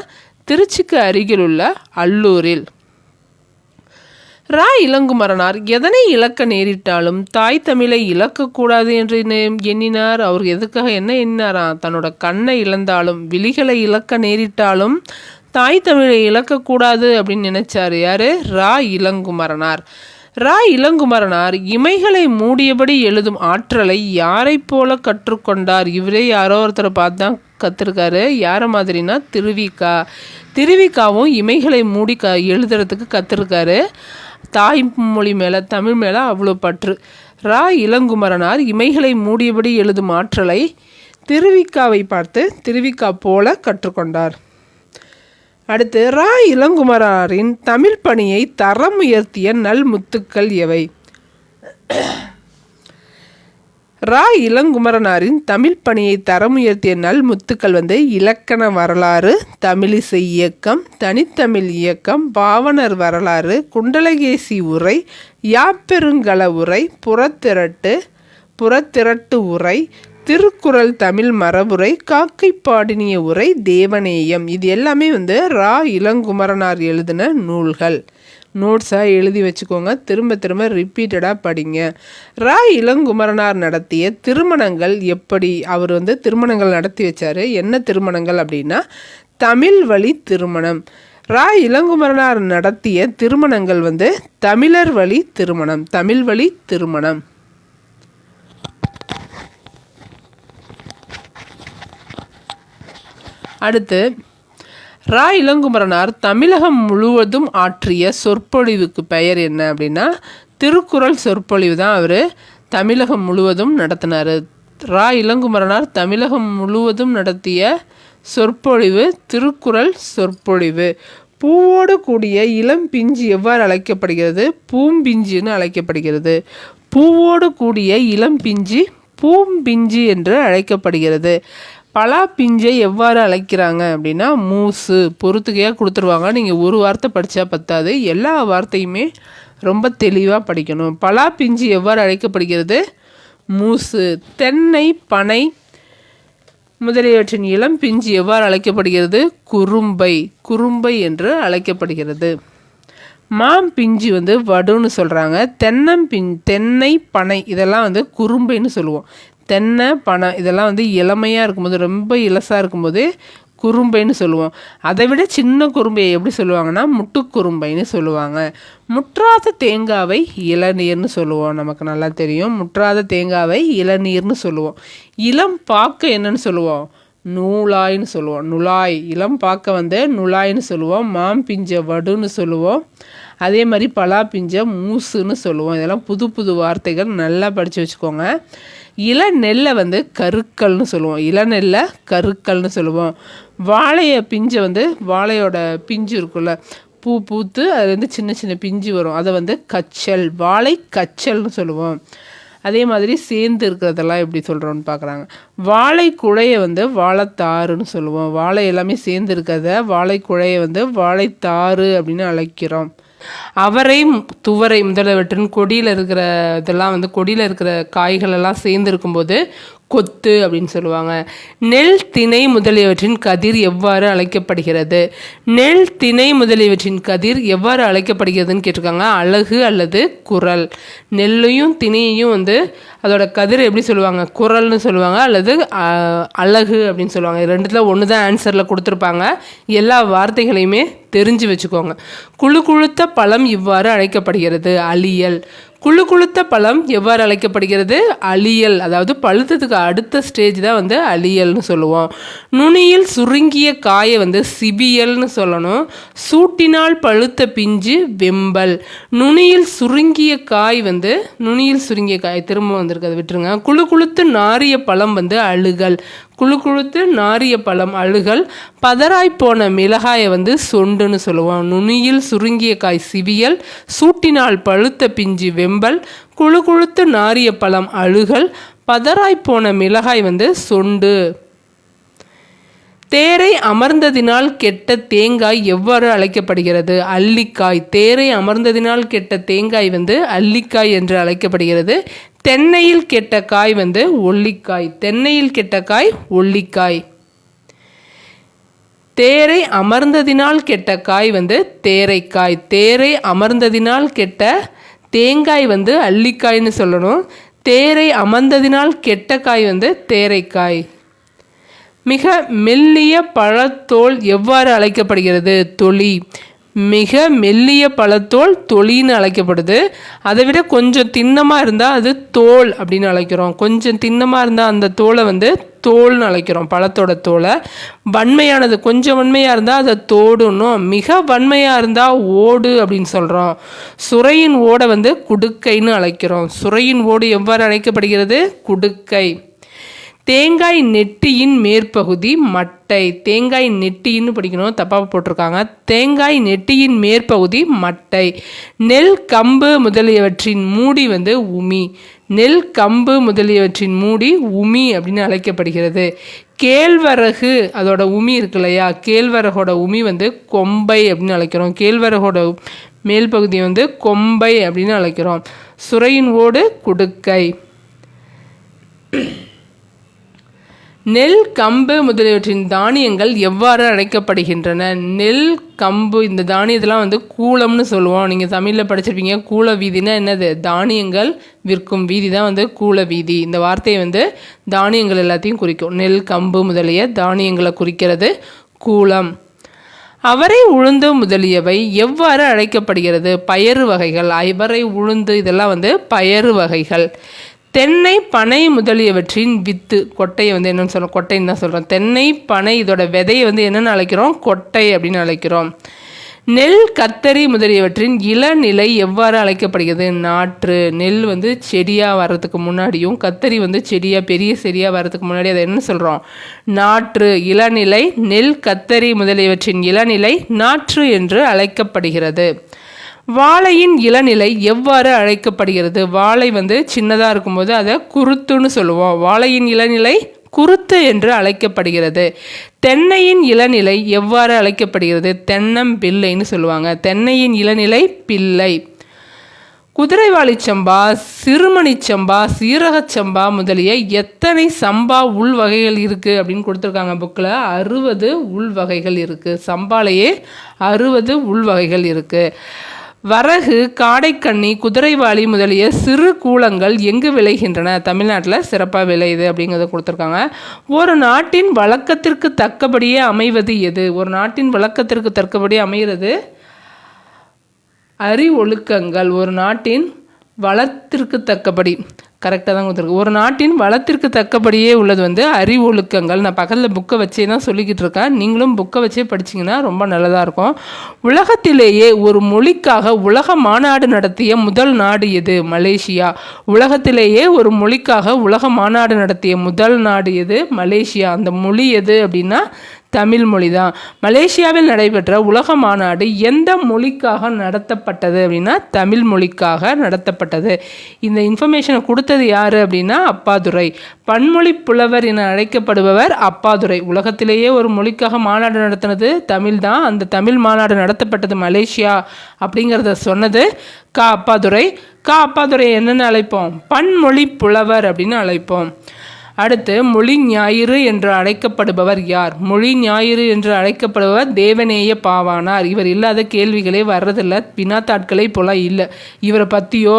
திருச்சிக்கு அருகில் உள்ள அல்லூரில். ரா இளங்குமரனார் எதனை இழக்க நேரிட்டாலும் தாய் தமிழை இழக்கக்கூடாது என்று எண்ணினார். அவர் எதுக்காக என்ன எண்ணினாராம்? தன்னோட கண்ணை இழந்தாலும் விழிகளை இழக்க நேரிட்டாலும் தாய் தமிழை இழக்கக்கூடாது அப்படின்னு நினைச்சார். யாரு? ரா இளங்குமரனார். ரா இளங்குமரனார் இமைகளை மூடியபடி எழுதும் ஆற்றலை யாரை போல கற்றுக்கொண்டார்? இவரே யாரோ ஒருத்தரை பார்த்து தான் கற்றுருக்காரு. யாரை மாதிரினா திருவிக்கா. திருவிக்காவும் இமைகளை மூடி எழுதுறதுக்கு கற்றுருக்காரு. தாய்மொழி மேலே தமிழ் மேலே அவ்வளோ பற்று. ரா இளங்குமரனார் இமைகளை மூடியபடி எழுதும் ஆற்றலை திருவிக்காவை பார்த்து திருவிக்கா போல கற்றுக்கொண்டார். அடுத்து இளங்குமரனாரின் தமிழ் பணியை தரம் உயர்த்திய நல்முத்துக்கள் எவை? இளங்குமரனாரின் தமிழ் பணியை தரம் உயர்த்திய நல்முத்துக்கள் இலக்கண வரலாறு, தமிழிசை இயக்கம், தனித்தமிழ் இயக்கம், பாவனர் வரலாறு, குண்டலகேசி உரை, யாப்பெருங்கல உரை, புறத்திரட்டு உரை, திருக்குறள் தமிழ் மரபுரை, காக்கைப்பாடினிய உரை, தேவநேயம். இது எல்லாமே இளங்குமரனார் எழுதின நூல்கள். நோட்ஸாக எழுதி வச்சுக்கோங்க, திரும்ப திரும்ப ரிப்பீட்டடாக படிங்க. இளங்குமரனார் நடத்திய திருமணங்கள் எப்படி? அவர் திருமணங்கள் நடத்தி வச்சார். என்ன திருமணங்கள் அப்படின்னா தமிழ் வழி திருமணம். இளங்குமரனார் நடத்திய திருமணங்கள் தமிழர் வழி திருமணம், தமிழ் வழி திருமணம். அடுத்து இளங்குமரனார் தமிழகம் முழுவதும் ஆற்றிய சொற்பொழிவுக்கு பெயர் என்ன அப்படின்னா திருக்குறள் சொற்பொழிவு தான் அவர் தமிழகம் முழுவதும் நடத்தினார். இளங்குமரனார் தமிழகம் முழுவதும் நடத்திய சொற்பொழிவு திருக்குறள் சொற்பொழிவு. பூவோடு கூடிய இளம் பிஞ்சு எவ்வாறு அழைக்கப்படுகிறது? பூம்பிஞ்சுன்னு அழைக்கப்படுகிறது. பூவோடு கூடிய இளம் பிஞ்சு பூம்பிஞ்சு என்று அழைக்கப்படுகிறது. பலா பிஞ்சை எவ்வாறு அழைக்கிறாங்க அப்படின்னா மூசு. பொறுத்துக்கையாக கொடுத்துருவாங்க, நீங்கள் ஒரு வார்த்தை படித்தா பத்தாது, எல்லா வார்த்தையுமே ரொம்ப தெளிவாக படிக்கணும். பலா பிஞ்சு எவ்வாறு அழைக்கப்படுகிறது? மூசு. தென்னை, பனை முதலியவற்றின் இளம் பிஞ்சு எவ்வாறு அழைக்கப்படுகிறது? குறும்பை என்று அழைக்கப்படுகிறது. மாம்பிஞ்சு வடுன்னு சொல்கிறாங்க. தென்னை, பனை இதெல்லாம் குறும்பைன்னு சொல்லுவோம். தென்னை, பனை இதெல்லாம் இளமையாக இருக்கும்போது, ரொம்ப இலசாக இருக்கும்போது குறும்பைன்னு சொல்லுவோம். அதை விட சின்ன குறும்பையை எப்படி சொல்லுவாங்கன்னா முட்டுக்குறும்பைன்னு சொல்லுவாங்க. முற்றாத தேங்காவை இளநீர்னு சொல்லுவோம். நமக்கு நல்லா தெரியும், முற்றாத தேங்காவை இளநீர்னு சொல்லுவோம். இளம் பாக்க என்னன்னு சொல்லுவோம்? நூலாய்ன்னு சொல்லுவோம். நுழாய். இளம் பாக்க நுழாய்ன்னு சொல்லுவோம். மாம்பிஞ்ச வடுன்னு சொல்லுவோம். அதே மாதிரி பலா பிஞ்ச மூசுன்னு சொல்லுவோம். இதெல்லாம் புது புது வார்த்தைகள், நல்லா படித்து வச்சுக்கோங்க. இளநெல்லை கருக்கள்னு சொல்லுவோம். இளநெல்லை கருக்கள்னு சொல்லுவோம். வாழையை பிஞ்சை வாழையோட பிஞ்சு இருக்குல்ல, பூ பூத்து அது சின்ன சின்ன பிஞ்சு வரும், அதை கச்சல், வாழை கச்சல்னு சொல்லுவோம். அதே மாதிரி சேர்ந்து இருக்கிறதெல்லாம் எப்படி சொல்கிறோன்னு பார்க்குறாங்க. வாழை குழையை வாழைத்தாறுன்னு சொல்லுவோம். வாழை எல்லாமே சேர்ந்து இருக்கிறத வாழை குழையை வாழைத்தாறு அப்படின்னு அழைக்கிறோம். அவரை, துவரை முதலியவற்றின் கொடியில் இருக்கிற இதெல்லாம் கொடியில் இருக்கிற காய்கள் எல்லாம் சேர்ந்து இருக்கும்போது கொத்து அப்படின்னு சொல்லுவாங்க. நெல், திணை முதலியவற்றின் கதிர் எவ்வாறு அழைக்கப்படுகிறது? நெல், திணை முதலியவற்றின் கதிர் எவ்வாறு அழைக்கப்படுகிறதுன்னு கேட்டிருக்காங்க. அலகு அல்லது குரல். நெல்லையும் திணையையும் அதோட கதிர் எப்படி சொல்லுவாங்க? குரல்னு சொல்லுவாங்க அல்லது அலகு அப்படின்னு சொல்லுவாங்க. ரெண்டுத்தில் ஒன்று தான் ஆன்சரில் கொடுத்துருப்பாங்க. எல்லா வார்த்தைகளையுமே தெரிஞ்சு வச்சுக்கோங்க. குழுத்த பழம் இவ்வாறு அழைக்கப்படுகிறது. அலியல். குழுத்த பழம் எவ்வாறு அழைக்கப்படுகிறது? அலியல். அதாவது பழுத்ததுக்கு அடுத்த ஸ்டேஜ் தான் அலியல்னு சொல்லுவோம். நுனியில் சுருங்கிய காயை சிபியல்னு சொல்லணும். சூட்டினால் பழுத்த பிஞ்சு வெம்பல். நுனியில் சுருங்கிய காய் நுனியில் சுருங்கிய காய் திரும்ப வந்திருக்கு, அதை விட்டுருங்க. குழுத்து நாரிய பழம் அழுகல். குழுத்து நாரிய பழம் அழுகல். பதராய் போன மிளகாயை சொண்டுன்னு சொல்லுவோம். நுனியில் சுருங்கிய காய் சிவியல். சூட்டினால் பழுத்த பிஞ்சு வெம்பல். குழுத்து நாரிய பழம் அழுகல். பதராய் போன மிளகாய் சொண்டு. தேரை அமர்ந்ததினால் கெட்ட தேங்காய் எவ்வாறு அழைக்கப்படுகிறது? அல்லிக்காய். தேரை அமர்ந்ததினால் கெட்ட தேங்காய் அல்லிக்காய் என்று அழைக்கப்படுகிறது. தென்னையில் கெட்ட காய் ஒல்லிக்காய். தென்னையில் கெட்ட காய் ஒல்லிக்காய். தேரை அமர்ந்ததினால் கெட்ட காய் தேரைக்காய். தேரை அமர்ந்ததினால் கெட்ட தேங்காய் அல்லிக்காய்னு சொல்லணும். தேரை அமர்ந்ததினால் கெட்ட காய் தேரைக்காய். மிக மெல்லிய பழத்தோல் எவ்வாறு அழைக்கப்படுகிறது? தொலி. மிக மெல்லிய பழத்தோல் தொலின்னு அழைக்கப்படுது. அதை விட கொஞ்சம் திண்ணமாக இருந்தால் அது தோல் அப்படின்னு அழைக்கிறோம். கொஞ்சம் திண்ணமாக இருந்தால் அந்த தோலை தோல்னு அழைக்கிறோம், பழத்தோட தோலை. வன்மையானது, கொஞ்சம் வன்மையாக இருந்தால் அதை தோடுன்னும், மிக வன்மையாக இருந்தால் ஓடு அப்படின்னு சொல்கிறோம். சுரையின் ஓடை குடுக்கைன்னு அழைக்கிறோம். சுரையின் ஓடு எவ்வாறு அழைக்கப்படுகிறது? குடுக்கை. தேங்காய் நெட்டியின் மேற்பகுதி மட்டை. தேங்காய் நெட்டின்னு படிக்கணும், தப்பாக போட்டிருக்காங்க. தேங்காய் நெட்டியின் மேற்பகுதி மட்டை. நெல் கம்பு முதலியவற்றின் மூடி வந்து உமி. நெல் கம்பு முதலியவற்றின் மூடி உமி அப்படின்னு அழைக்கப்படுகிறது. கேழ்வரகு அதோட உமி இருக்கு இல்லையா, கேழ்வரகோட உமி வந்து கொம்பை அப்படின்னு அழைக்கிறோம். கேழ்வரகோட மேல் பகுதி வந்து கொம்பை அப்படின்னு அழைக்கிறோம். சுரையின் ஓடு குடுக்கை. நெல் கம்பு முதலியவற்றின் தானியங்கள் எவ்வாறு அழைக்கப்படுகின்றன? நெல் கம்பு இந்த தானியத்தெல்லாம் வந்து கூலம்னு சொல்லுவோம். நீங்கள் தமிழில் படிச்சிருப்பீங்க. கூல வீதினா என்னது? தானியங்கள் விற்கும் வீதி தான் வந்து கூல வீதி. இந்த வார்த்தையை வந்து தானியங்கள் எல்லாத்தையும் குறிக்கும். நெல் கம்பு முதலிய தானியங்களை குறிக்கிறது கூலம். அவரை உளுந்து முதலியவை எவ்வாறு அழைக்கப்படுகிறது? பயறு வகைகள். அவரை உளுந்து இதெல்லாம் வந்து பயறு வகைகள். தென்னை பனை முதலியவற்றின் வித்து, கொட்டையை வந்து என்னென்னு சொல்கிறோம்? கொட்டைன்னு தான் சொல்கிறோம். தென்னை பனை இதோட விதையை வந்து என்னென்னு அழைக்கிறோம்? கொட்டை அப்படின்னு அழைக்கிறோம். நெல் கத்தரி முதலியவற்றின் இளநிலை எவ்வாறு அழைக்கப்படுகிறது? நாற்று. நெல் வந்து செடியாக வர்றதுக்கு முன்னாடியும் கத்தரி வந்து செடியாக பெரிய செடியாக வர்றதுக்கு முன்னாடி அதை என்ன சொல்கிறோம்? நாற்று. இளநிலை. நெல் கத்தரி முதலியவற்றின் இளநிலை நாற்று என்று அழைக்கப்படுகிறது. வாழையின் இளநிலை எவ்வாறு அழைக்கப்படுகிறது? வாழை வந்து சின்னதாக இருக்கும்போது அதை குருத்துன்னு சொல்லுவோம். வாழையின் இளநிலை குருத்து என்று அழைக்கப்படுகிறது. தென்னையின் இளநிலை எவ்வாறு அழைக்கப்படுகிறது? தென்னம்பிள்ளைன்னு சொல்லுவாங்க. தென்னையின் இளநிலை பிள்ளை. குதிரைவாளி சம்பா, சிறுமணி சம்பா, சீரகச்சம்பா முதலிய எத்தனை சம்பா உள் வகைகள் இருக்குது அப்படின்னு கொடுத்துருக்காங்க புக்கில். 60 உள் வகைகள் இருக்குது. சம்பாலேயே 60 உள் வகைகள் இருக்குது. வரகு, காடைக்கண்ணி, குதிரைவாளி முதலிய சிறு கூலங்கள் எங்கு விளைகின்றன? தமிழ்நாட்டில் சிறப்பாக விளையுது அப்படிங்கிறத கொடுத்துருக்காங்க. ஒரு நாட்டின் வழக்கத்திற்கு தக்கபடியே அமைவது எது? ஒரு நாட்டின் வழக்கத்திற்கு தக்கபடி அமைகிறது அறிவொழுக்கங்கள். ஒரு நாட்டின் வளத்திற்கு தக்கபடி கரெக்டாக தான் கொடுத்துருக்கு. ஒரு நாட்டின் வளத்திற்கு தக்கபடியே உள்ளது வந்து அறிவொழுக்கங்கள். நான் பக்கத்தில் புக்கை வச்சே தான் சொல்லிக்கிட்டு இருக்கேன். நீங்களும் புக்கை வச்சே படிச்சிங்கன்னா ரொம்ப நல்லதாக இருக்கும். உலகத்திலேயே ஒரு மொழிக்காக உலக மாநாடு நடத்திய முதல் நாடு எது? மலேசியா. உலகத்திலேயே ஒரு மொழிக்காக உலக மாநாடு நடத்திய முதல் நாடு எது? மலேசியா. அந்த மொழி எது அப்படின்னா தமிழ் மொழி தான். மலேசியாவில் நடைபெற்ற உலக மாநாடு எந்த மொழிக்காக நடத்தப்பட்டது அப்படின்னா தமிழ் மொழிக்காக நடத்தப்பட்டது. இந்த இன்ஃபர்மேஷனை கொடுத்தது யார் அப்படின்னா அப்பாதுரை. பன்மொழி புலவர் என அழைக்கப்படுபவர் அப்பாதுரை. உலகத்திலேயே ஒரு மொழிக்காக மாநாடு நடத்தினது தமிழ் தான். அந்த தமிழ் மாநாடு நடத்தப்பட்டது மலேசியா அப்படிங்கிறத சொன்னது அப்பாதுரை. அப்பாதுரை என்னென்னு அழைப்போம்? பன்மொழி புலவர் அப்படின்னு அழைப்போம். அடுத்து மொழி ஞாயிறு என்று அழைக்கப்படுபவர் யார்? மொழி ஞாயிறு என்று அழைக்கப்படுபவர் தேவநேய பாவானார். இவர் இல்லாத கேள்விகளே வர்றதில்லை, வினாத்தாட்களே இப்போலாம் இல்லை. இவரை பற்றியோ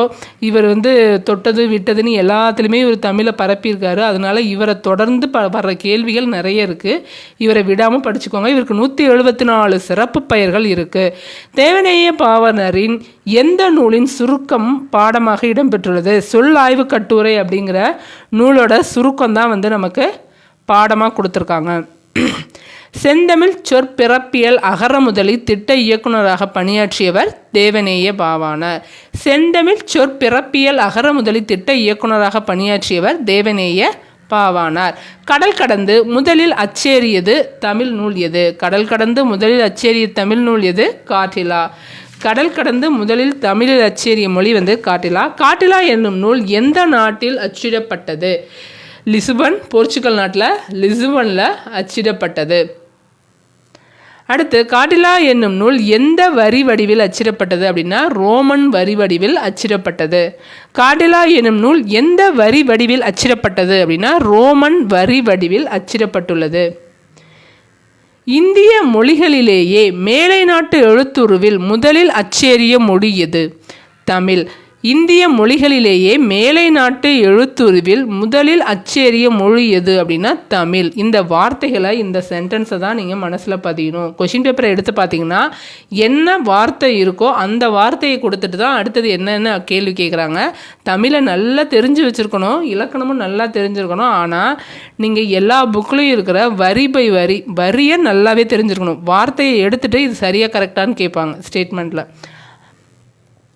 இவர் வந்து தொட்டது விட்டதுன்னு எல்லாத்துலேயுமே இவர் தமிழை பரப்பியிருக்காரு. அதனால் இவரை தொடர்ந்து வர்ற கேள்விகள் நிறைய இருக்குது. இவரை விடாமல் படிச்சுக்கோங்க. இவருக்கு 174 சிறப்பு பெயர்கள் இருக்குது. தேவநேய பாவாணரின் எந்த நூலின் சுருக்கம் பாடமாக இடம்பெற்றுள்ளது? சொல் ஆய்வு கட்டுரை அப்படிங்கிற நூலோட சுருக்கம் தான் வந்து நமக்கு பாடமாக கொடுத்துருக்காங்க. செந்தமிழ் சொற்பிறப்பியல் அகரமுதலி திட்ட இயக்குநராக பணியாற்றியவர் தேவநேய பாவாணர். செந்தமிழ் சொற்பிறப்பியல் அகரமுதலி திட்ட இயக்குநராக பணியாற்றியவர் தேவநேய பாவாணர். கடல் கடந்து முதலில் அச்சேறியது தமிழ் நூல் எது? கடல் கடந்து முதலில் அச்சேறிய தமிழ் நூல் எது? காட்டிலா. கடல் கடந்து முதலில் தமிழில் அச்சேறிய மொழி வந்து காட்டிலா. காட்டிலா என்னும் நூல் எந்த நாட்டில் அச்சிடப்பட்டது? லிஸ்பன், போர்ச்சுகல் நாட்டில் லிஸ்பனில் அச்சிடப்பட்டது. அடுத்து காட்டிலா என்னும் நூல் எந்த வரி வடிவில் அச்சிடப்பட்டது அப்படின்னா ரோமன் வரி வடிவில் அச்சிடப்பட்டது. காட்டிலா என்னும் நூல் எந்த வரி வடிவில் அச்சிடப்பட்டது அப்படின்னா ரோமன் வரி வடிவில் அச்சிடப்பட்டுள்ளது. இந்திய மொழிகளிலேயே மேலை நாட்டு எழுத்துருவில் முதலில் அச்சேறிய மொழி எது? தமிழ். இந்திய மொழிகளிலேயே மேலை நாட்டு எழுத்துருவில் முதலில் அச்சேறிய மொழி எது அப்படின்னா தமிழ். இந்த வார்த்தைகளை, இந்த சென்டென்ஸை தான் நீங்கள் மனசில் பதியணும். கொஷின் பேப்பரை எடுத்து பார்த்தீங்கன்னா என்ன வார்த்தை இருக்கோ அந்த வார்த்தையை கொடுத்துட்டு தான் அடுத்தது என்னென்னு கேள்வி கேட்குறாங்க. தமிழை நல்லா தெரிஞ்சு வச்சுருக்கணும், இலக்கணமும் நல்லா தெரிஞ்சிருக்கணும். ஆனால் நீங்கள் எல்லா புக்லேயும் இருக்கிற வரி பை வரியை நல்லாவே தெரிஞ்சிருக்கணும். வார்த்தையை எடுத்துகிட்டு இது சரியாக கரெக்டானு கேட்பாங்க ஸ்டேட்மெண்ட்டில்.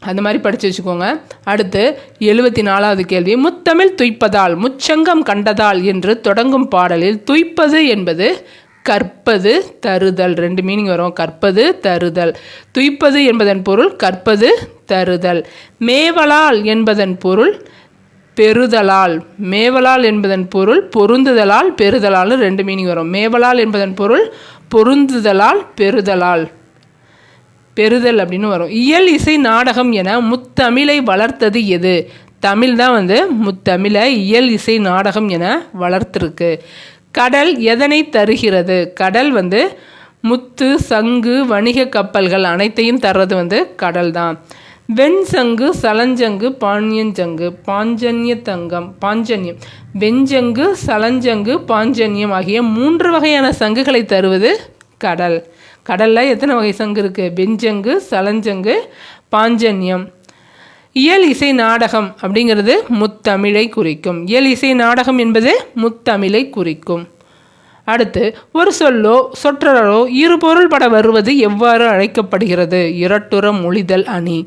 அந்த மாதிரி படித்து வச்சுக்கோங்க. அடுத்து 74வது கேள்வி. முத்தமிழ் துய்ப்பதால் முச்சங்கம் கண்டதால் என்று தொடங்கும் பாடலில் துய்ப்பது என்பது கற்பது தருதல், 2 மீனிங் வரும். கற்பது தருதல். துய்ப்பது என்பதன் பொருள் கற்பது தருதல். மேவலால் என்பதன் பொருள் பெறுதலால். மேவலால் என்பதன் பொருள் பொருந்துதலால் பெறுதலால் 2 மீனிங் வரும். மேவலால் என்பதன் பொருள் பொருந்துதலால் பெறுதலால் பெறுதல் அப்படின்னு வரும். இயல் இசை நாடகம் என முத்தமிழை வளர்த்தது எது? தமிழ் தான் முத்தமிழை இயல் இசை நாடகம் என வளர்த்துருக்கு. கடல் எதனை தருகிறது? கடல் முத்து, சங்கு, வணிக கப்பல்கள் அனைத்தையும் தர்றது கடல் தான். வெண்சங்கு, சலஞ்சங்கு, பாஞ்சஞ்சங்கு, பாஞ்சன்ய தங்கம், பாஞ்சன்யம், வெஞ்சங்கு, சலஞ்சங்கு, பாஞ்சன்யம் ஆகிய 3 வகையான சங்குகளை தருவது கடல். கடலில் எத்தனை வகை சங்கு இருக்குது? வெஞ்சங்கு, சலஞ்சங்கு, பாஞ்சன்யம். இயல் இசை நாடகம் அப்படிங்கிறது முத்தமிழை குறிக்கும். இயல் இசை நாடகம் என்பது முத்தமிழை குறிக்கும். அடுத்து, ஒரு சொல்லோ சொற்றொடரோ இருபொருள் பட வருவது எவ்வாறு அழைக்கப்படுகிறது? இரட்டுற மொழிதல் அணி.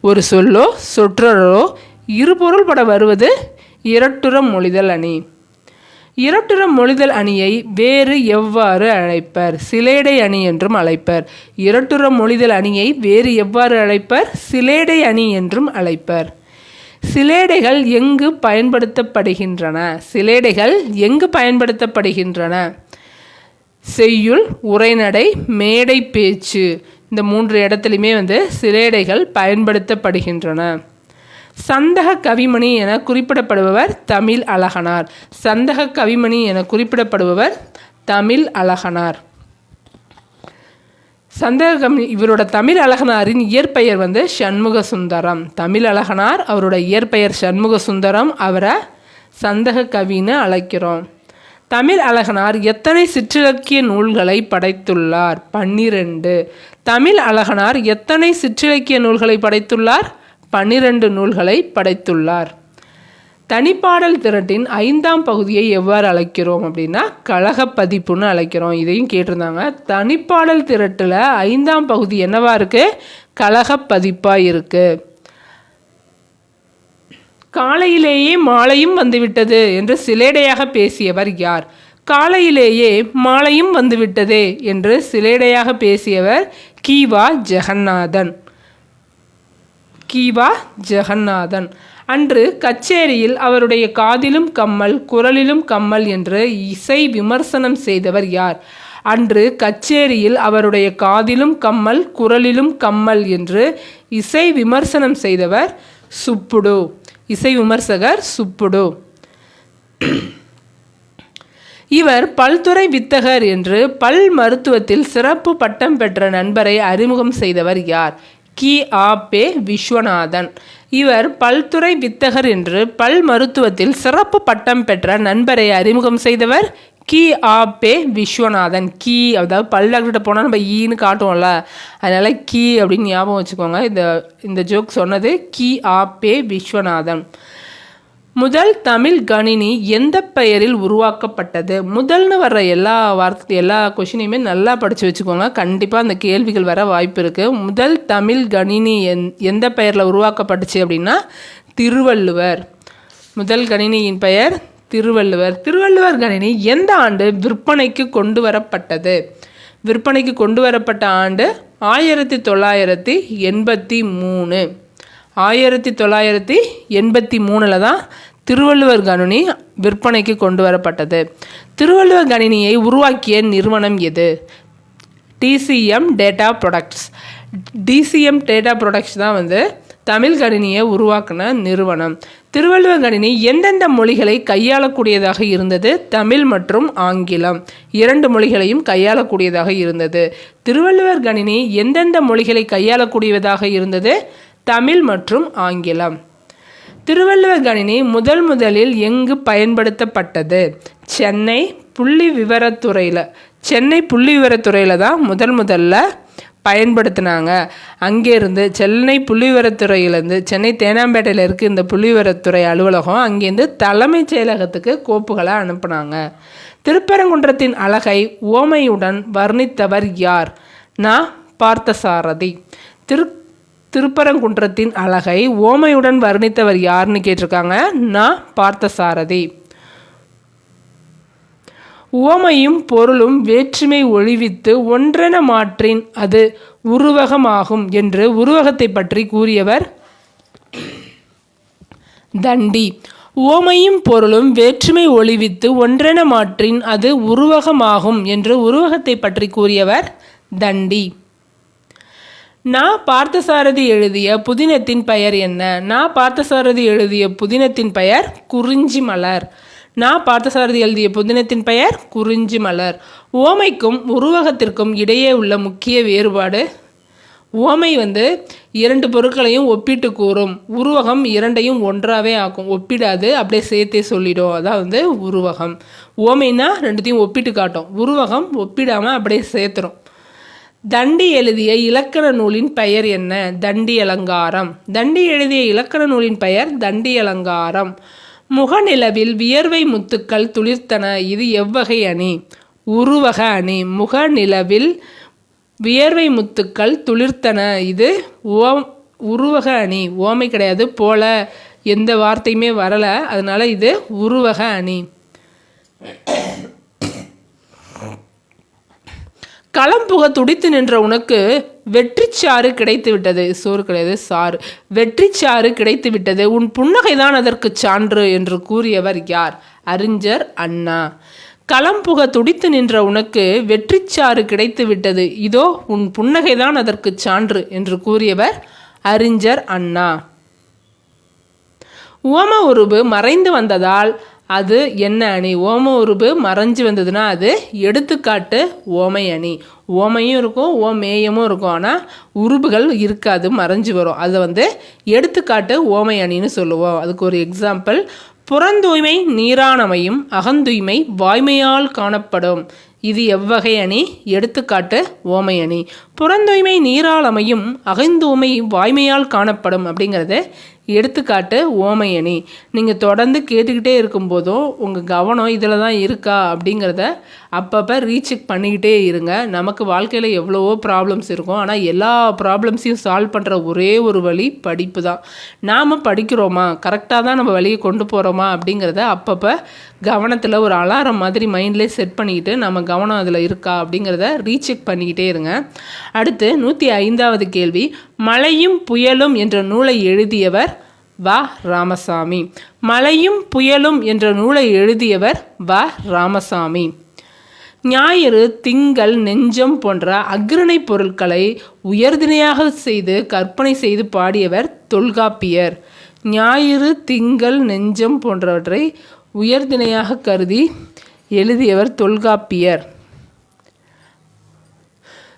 ஒரு சொல்லோ சொற்றொடரோ இருபொருள் பட வருவது இரட்டுற மொழிதல் அணி. இரட்டுற மொழிதல் அணியை வேறு எவ்வாறு அழைப்பர்? சிலேடை அணி என்றும் அழைப்பர். இரட்டுற மொழிதல் அணியை வேறு எவ்வாறு அழைப்பர்? சிலேடை அணி என்றும் அழைப்பர். சிலேடைகள் எங்கு பயன்படுத்தப்படுகின்றன? சிலேடைகள் எங்கு பயன்படுத்தப்படுகின்றன? செய்யுள், உரைநடை, மேடை பேச்சு, இந்த 3 இடத்துலையுமே சிலேடைகள் பயன்படுத்தப்படுகின்றன. சந்தக கவிமணி என குறிப்பிடப்படுபவர் தமிழ் அழகனார். சந்தக கவிமணி என குறிப்பிடப்படுபவர் தமிழ் அழகனார். இவரோட தமிழ் அழகனாரின் இயற்பெயர் சண்முக சுந்தரம். தமிழ் அழகனார் அவரோட இயற்பெயர் சண்முக சுந்தரம். அவரை சந்தக கவின்னு அழைக்கிறோம். தமிழ் அழகனார் எத்தனை சிற்றிலக்கிய நூல்களை படைத்துள்ளார்? 12. தமிழ் அழகனார் எத்தனை சிற்றிலக்கிய நூல்களை படைத்துள்ளார்? 12 நூல்களை படைத்துள்ளார். தனிப்பாடல் திரட்டின் 5ஆம் பகுதியை எவ்வாறு அழைக்கிறோம் அப்படின்னா கழகப்பதிப்புன்னு அழைக்கிறோம். இதையும் கேட்டிருந்தாங்க. தனிப்பாடல் திரட்டில் 5ஆம் பகுதி என்னவா இருக்கு? கழகப்பதிப்பாக இருக்கு. காலையிலேயே மாலையும் வந்துவிட்டது என்று சிலேடையாக பேசியவர் யார்? காலையிலேயே மாலையும் வந்துவிட்டதே என்று சிலேடையாக பேசியவர் கீவா ஜெகநாதன். கீவா ஜெகநாதன். அன்று கச்சேரியில் அவருடைய காதிலும் கம்மல் குரலிலும் கம்மல் என்று இசை விமர்சனம் செய்தவர் யார்? அன்று கச்சேரியில் அவருடைய காதிலும் கம்மல் குரலிலும் கம்மல் என்று இசை விமர்சனம் செய்தவர் சுப்புடு. இசை விமர்சகர் சுப்புடு. இவர் பல்துறை வித்தகர் என்று பல் மருத்துவத்தில் சிறப்பு பட்டம் பெற்ற நண்பரை அறிமுகம் செய்தவர் யார்? கி.ஆ.பெ. விஸ்வநாதன். இவர் பல்துறை வித்தகர் என்று பல் மருத்துவத்தில் சிறப்பு பட்டம் பெற்ற நண்பரை அறிமுகம் செய்தவர் கி.ஆ.பெ. விஸ்வநாதன். கி அதாவது பல் டாக்டர்கிட்ட போனால் நம்ம ஈன்னு காட்டுவோம்ல, அதனால் கி அப்படின்னு ஞாபகம் வச்சுக்கோங்க. இந்த ஜோக் சொன்னது கி.ஆ.பெ. விஸ்வநாதன். முதல் தமிழ் கணினி எந்த பெயரில் உருவாக்கப்பட்டது? முதல்னு வர்ற எல்லா கொஷினையுமே நல்லா படித்து வச்சுக்கோங்க. கண்டிப்பாக அந்த கேள்விகள் வர வாய்ப்பு இருக்குது. முதல் தமிழ் கணினி எந்த பெயரில் உருவாக்கப்பட்டுச்சு அப்படின்னா திருவள்ளுவர். முதல் கணினியின் பெயர் திருவள்ளுவர். திருவள்ளுவர் கணினி எந்த ஆண்டு விற்பனைக்கு கொண்டு வரப்பட்டது? விற்பனைக்கு கொண்டு வரப்பட்ட ஆண்டு 1983. 1983 தான் திருவள்ளுவர் கணினி விற்பனைக்கு கொண்டு வரப்பட்டது. திருவள்ளுவர் கணினியை உருவாக்கிய நிறுவனம் எது? DCM data products. DCM data products தான் தமிழ் கணினியை உருவாக்கின நிறுவனம். திருவள்ளுவர் கணினி எந்தெந்த மொழிகளை கையாளக்கூடியதாக இருந்தது? தமிழ் மற்றும் ஆங்கிலம் 2 மொழிகளையும் கையாளக்கூடியதாக இருந்தது. திருவள்ளுவர் கணினி எந்தெந்த மொழிகளை கையாளக்கூடியதாக இருந்தது? தமிழ் மற்றும் ஆங்கிலம். திருவள்ளுவர் கணினி முதலில் எங்கு பயன்படுத்தப்பட்டது? சென்னை புள்ளி விவரத்துறையில். சென்னை புள்ளி விவரத்துறையில் தான் முதல்ல பயன்படுத்தினாங்க. அங்கேருந்து சென்னை புள்ளி விவரத்துறையிலேருந்து சென்னை தேனாம்பேட்டையில் இருக்குது இந்த புள்ளி விவரத்துறை அலுவலகம். அங்கேருந்து தலைமைச் செயலகத்துக்கு கோப்புகளை அனுப்புனாங்க. திருப்பரங்குன்றத்தின் அழகை உவமையுடன் வர்ணித்தவர் யார்? பார்த்தசாரதி. திருப்பரங்குன்றத்தின் அழகை ஓமையுடன் வர்ணித்தவர் யாருன்னு கேட்டிருக்காங்க. நான் பார்த்தசாரதி. உவமையும் பொருளும் வேற்றுமை ஒழிவித்து ஒன்றென மாற்றின் அது உருவகமாகும் என்று உருவகத்தை பற்றி கூறியவர் தண்டி. உவமையும் பொருளும் வேற்றுமை ஒழிவித்து ஒன்றென மாற்றின் அது உருவகமாகும் என்று உருவகத்தை பற்றி கூறியவர் தண்டி. நான் பார்த்தசாரதி எழுதிய புதினத்தின் பெயர் என்ன? நான் பார்த்தசாரதி எழுதிய புதினத்தின் பெயர் குறிஞ்சி மலர். நான் பார்த்தசாரதி எழுதிய புதினத்தின் பெயர் குறிஞ்சி மலர். உவமைக்கும் உருவகத்திற்கும் இடையே உள்ள முக்கிய வேறுபாடு, உவமை இரண்டு பொருட்களையும் ஒப்பிட்டு கூறும், உருவகம் இரண்டையும் ஒன்றாவே ஆக்கும், ஒப்பிடாது, அப்படியே சேர்த்தே சொல்லிடும். அதான் உருவகம். உவமைனா ரெண்டுத்தையும் ஒப்பிட்டு காட்டும், உருவகம் ஒப்பிடாமல் அப்படியே சேர்த்துரும். தண்டி எழுதிய இலக்கண நூலின் பெயர் என்ன? தண்டி அலங்காரம். தண்டி எழுதிய இலக்கண நூலின் பெயர் தண்டி அலங்காரம். முகநிலவில் வியர்வை முத்துக்கள் துளிர்த்தன, இது எவ்வகை அணி? உருவக அணி. முகநிலவில் வியர்வை முத்துக்கள் துளிர்த்தன, இது உருவக அணி. ஓமை கிடையாது, போல எந்த வார்த்தையுமே வரலை, அதனால இது உருவக அணி. களம்புக துடித்து நின்ற உனக்கு வெற்றிச்சாறு கிடைத்து விட்டது. சோறு கிடையாது, சாறு. வெற்றிச்சாறு கிடைத்து விட்டது, உன் புன்னகைதான் அதற்கு சான்று என்று கூறியவர் யார்? அறிஞர் அண்ணா. களம்புக துடித்து நின்ற உனக்கு வெற்றிச்சாறு கிடைத்து விட்டது, இதோ உன் புன்னகைதான் அதற்கு சான்று என்று கூறியவர் அறிஞர் அண்ணா. உவம உருபு மறைந்து வந்ததால் அது என்ன அணி? ஓம உருபு மறைஞ்சு வந்ததுன்னா அது எடுத்துக்காட்டு ஓமை அணி. ஓமையும் இருக்கும், ஓமேயமும் இருக்கும், ஆனால் உருபுகள் இருக்காது, மறைஞ்சு வரும். அதை எடுத்துக்காட்டு ஓமை அணின்னு சொல்லுவோம். அதுக்கு ஒரு எக்ஸாம்பிள், புறந்தூய்மை நீரானமையும் அகந்தூய்மை வாய்மையால் காணப்படும், இது எவ்வகை அணி? எடுத்துக்காட்டு ஓமை அணி. புறந்தூய்மை நீரால் அமையும் அகந்தூய்மை வாய்மையால் காணப்படும் அப்படிங்கிறது எடுத்துக்காட்டு ஓமை அணி. நீங்கள் தொடர்ந்து கேட்டுக்கிட்டே இருக்கும்போதும் உங்கள் கவனம் இதில் தான் இருக்கா அப்படிங்கிறத அப்பப்போ ரீசெக் பண்ணிக்கிட்டே இருங்க. நமக்கு வாழ்க்கையில் எவ்வளவோ ப்ராப்ளம்ஸ் இருக்கும், ஆனால் எல்லா ப்ராப்ளம்ஸையும் சால்வ் பண்ணுற ஒரே ஒரு வழி படிப்பு தான். நாம் படிக்கிறோமா, கரெக்டாக தான் நம்ம வழியை கொண்டு போகிறோமா அப்படிங்கிறத அப்பப்போ கவனத்தில் ஒரு அலாரம் மாதிரி மைண்ட்லேயே செட் பண்ணிக்கிட்டு நம்ம கவனம் அதில் இருக்கா அப்படிங்கிறத ரீசெக் பண்ணிக்கிட்டே இருங்க. அடுத்து 105வது கேள்வி, மழையும் புயலும் என்ற நூலை எழுதியவர் வ. ராமசாமி. மழையும் புயலும் என்ற நூலை எழுதியவர் வ. ராமசாமி. ஞாயிறு திங்கள் நெஞ்சம் போன்ற அக்ரணை பொருட்களை உயர்திணையாக செய்து கற்பனை செய்து பாடியவர் தொல்காப்பியர். ஞாயிறு திங்கள் நெஞ்சம் போன்றவற்றை உயர்திணையாக கருதி எழுதியவர் தொல்காப்பியர்.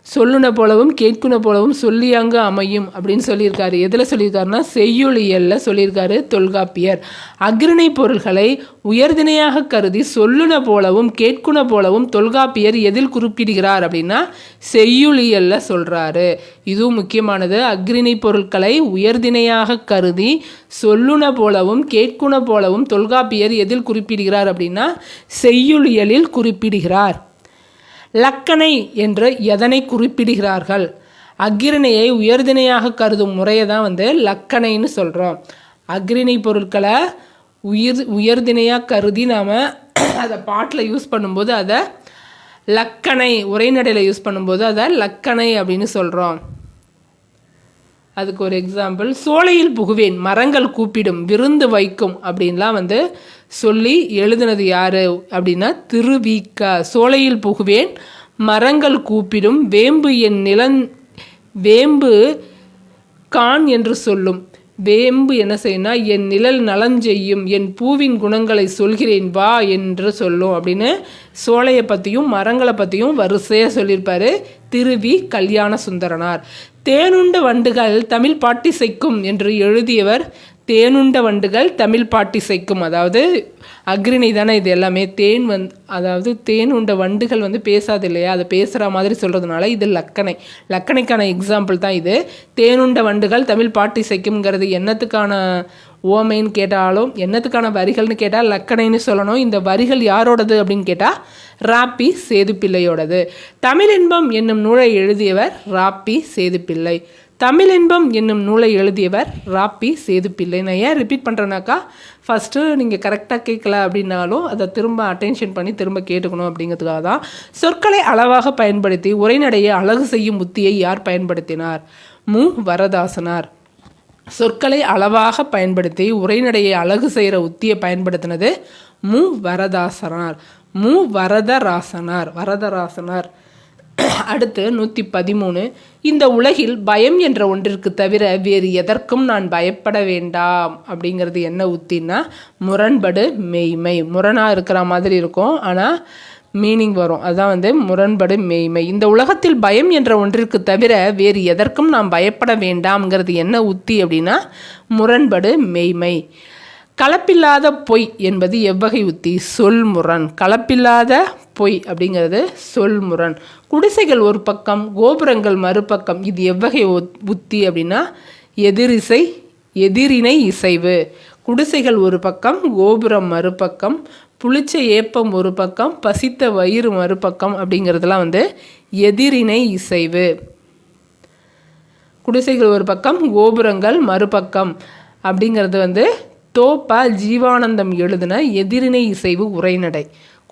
சொல்லுன போலவும் கேட்குன போலவும் சொல்லியாங்க அமையும் அப்படின்னு சொல்லியிருக்காரு. எதில் சொல்லியிருக்காருன்னா செய்யுளியலில் சொல்லியிருக்காரு தொல்காப்பியர். அக்ரணை பொருள்களை உயர்திணையாக கருதி சொல்லுன போலவும் கேட்குன போலவும் தொல்காப்பியர் எதில் குறிப்பிடுகிறார் அப்படின்னா செய்யுளியலில் சொல்கிறாரு. இதுவும் முக்கியமானது. அக்ரணை பொருட்களை உயர்திணையாக கருதி சொல்லுன போலவும் கேட்குன போலவும் தொல்காப்பியர் எதில் குறிப்பிடுகிறார் அப்படின்னா செய்யுளியலில் குறிப்பிடுகிறார். லக்கணை என்று எதனை குறிப்பிடுகிறார்கள்? அக்ரிணையை உயர்திணையாக கருதும் முறையை தான் லக்கணைன்னு சொல்கிறோம். அக்ரிணை பொருட்களை உயர்திணையாக கருதி நாம் அதை பாட்டில் யூஸ் பண்ணும்போது அதை லக்கணை, உரைநடையில் யூஸ் பண்ணும்போது அதை லக்கணை அப்படின்னு சொல்கிறோம். அதுக்கு ஒரு எக்ஸாம்பிள், சோலையில் புகுவேன் மரங்கள் கூப்பிடும் விருந்து வைக்கும் அப்படின்லாம் சொல்லி எழுதுனது யார் அப்படின்னா திருவிக. சோலையில் புகுவேன் மரங்கள் கூப்பிடும் வேம்பு என் வேம்பு கான் என்று சொல்லும். வேம்பு என்ன செய்யும்னா என் நிழல் நலஞ்செய்யும், என் பூவின் குணங்களை சொல்கிறேன் வா என்று சொல்லும் அப்படின்னு சோலையை பற்றியும் மரங்களை பற்றியும் வரிசையாக சொல்லியிருப்பார் திருவி கல்யாண சுந்தரனார். தேனுண்ட வண்டுகள் தமிழ் பாட்டிசைக்கும் என்று எழுதியவர் தேனுண்ட வண்டுகள் தமிழ் பாட்டிசைக்கும். அதாவது அக்ரிணை தானே இது எல்லாமே. அதாவது தேன் உண்ட வண்டுகள் பேசாது இல்லையா, அதை பேசுகிற மாதிரி சொல்கிறதுனால இது லக்கணை. லக்கணைக்கான எக்ஸாம்பிள் தான் இது. தேனுண்ட வண்டுகள் தமிழ் பாட்டிசைக்கும்ங்கிறது என்னத்துக்கான ஓமைன்னு கேட்டாலும், என்னத்துக்கான வரிகள்னு கேட்டால் லக்கணைன்னு சொல்லணும். இந்த வரிகள் யாரோடது அப்படின்னு கேட்டால் ராப்பி சேதுப்பிள்ளையோடது. தமிழ் இன்பம் என்னும் நூலை எழுதியவர் ராப்பி சேதுப்பிள்ளை. தமிழின்பம் என்னும் நூலை எழுதியவர் ராப்பி சேதுப்பிள்ளை. நான் ஏன் ரிப்பீட் பண்ணுறேன்னாக்கா, ஃபஸ்ட்டு நீங்கள் கரெக்டாக கேட்கல அப்படின்னாலும் அதை திரும்ப அட்டென்ஷன் பண்ணி திரும்ப கேட்டுக்கணும் அப்படிங்கிறதுக்காக தான். சொற்களை அளவாக பயன்படுத்தி உரைநடையை அழகு செய்யும் உத்தியை யார் பயன்படுத்தினார்? மு. வரதாசனார். சொற்களை அளவாக பயன்படுத்தி உரைநடையை அழகு செய்கிற உத்தியை பயன்படுத்தினது மு. வரதாசனார். மு. வரதராசனார். அடுத்து 113. இந்த உலகில் பயம் என்ற ஒன்றிற்கு தவிர வேறு எதற்கும் நான் பயப்பட வேண்டாம் அப்படிங்கிறது என்ன உத்தின்னா, முரண்படு மெய்மை. முரணாக இருக்கிற மாதிரி இருக்கும், ஆனால் மீனிங் வரும். அதுதான் முரண்படு மெய்மை. இந்த உலகத்தில் பயம் என்ற ஒன்றிற்கு தவிர வேறு எதற்கும் நாம் பயப்பட வேண்டாம்ங்கிறது என்ன உத்தி அப்படின்னா, முரண்படு மெய்மை. கலப்பில்லாத பொய் என்பது எவ்வகை உத்தி? சொல்முரண். கலப்பில்லாத பொய் அப்படிங்கிறது சொல்முரண். குடிசைகள் ஒரு பக்கம், கோபுரங்கள் மறுபக்கம், இது எவ்வகை உத்தி அப்படின்னா, எதிரிணை இசைவு. குடிசைகள் ஒரு பக்கம், கோபுரம் மறுபக்கம், புளிச்ச ஏப்பம் ஒரு பக்கம், பசித்த வயிறு மறுபக்கம் அப்படிங்கிறதுலாம் எதிரிணை இசைவு. குடிசைகள் ஒரு பக்கம், கோபுரங்கள் மறுபக்கம் அப்படிங்கிறது தோப்பா ஜீவானந்தம் எழுதின எதிரிணை இசைவு உரைநடை.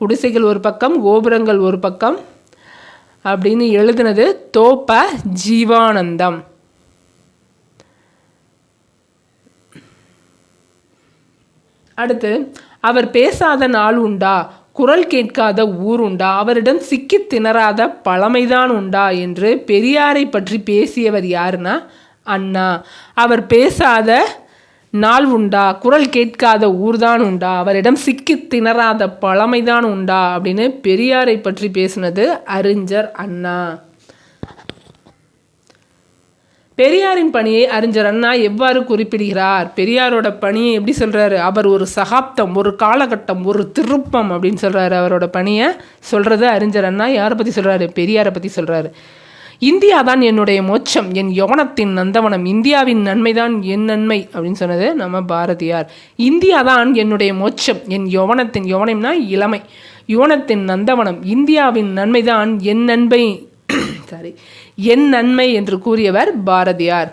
குடிசைகள் ஒரு பக்கம், கோபுரங்கள் ஒரு பக்கம் அப்படின்னு எழுதினது தோப்பா ஜீவானந்தம். அடுத்து, அவர் பேசாத நாள் உண்டா, குரல் கேட்காத ஊர் உண்டா, அவரிடம் சிக்கி திணறாத பழமைதான் உண்டா என்று பெரியாரை பற்றி பேசியவர் யாருன்னா அண்ணா. அவர் பேசாத நாள் உண்டா, குரல் கேட்காத ஊர்தான் உண்டா, அவரிடம் சிக்கி திணறாத பழமைதான் உண்டா அப்படின்னு பெரியாரை பற்றி பேசினது அறிஞர் அண்ணா. பெரியாரின் பணியை அறிஞர் அண்ணா எவ்வாறு குறிப்பிடுகிறார்? பெரியாரோட பணியை எப்படி சொல்கிறாரு? அவர் ஒரு சகாப்தம், ஒரு காலகட்டம், ஒரு திருப்பம் அப்படின்னு சொல்கிறாரு. அவரோட பணியை சொல்கிறது அறிஞர் அண்ணா. யாரை பற்றி சொல்கிறாரு? பெரியாரை பற்றி சொல்கிறாரு. இந்தியா தான் என்னுடைய மோட்சம், என் யவனத்தின் நந்தவனம், இந்தியாவின் நன்மைதான் என் நன்மை அப்படின்னு சொன்னது நம்ம பாரதியார். இந்தியா தான் என்னுடைய மோட்சம், என் யவனம்னா இளமை, யுவனத்தின் நந்தவனம், இந்தியாவின் நன்மைதான் என் நன்மை என்று கூறியவர் பாரதியார்.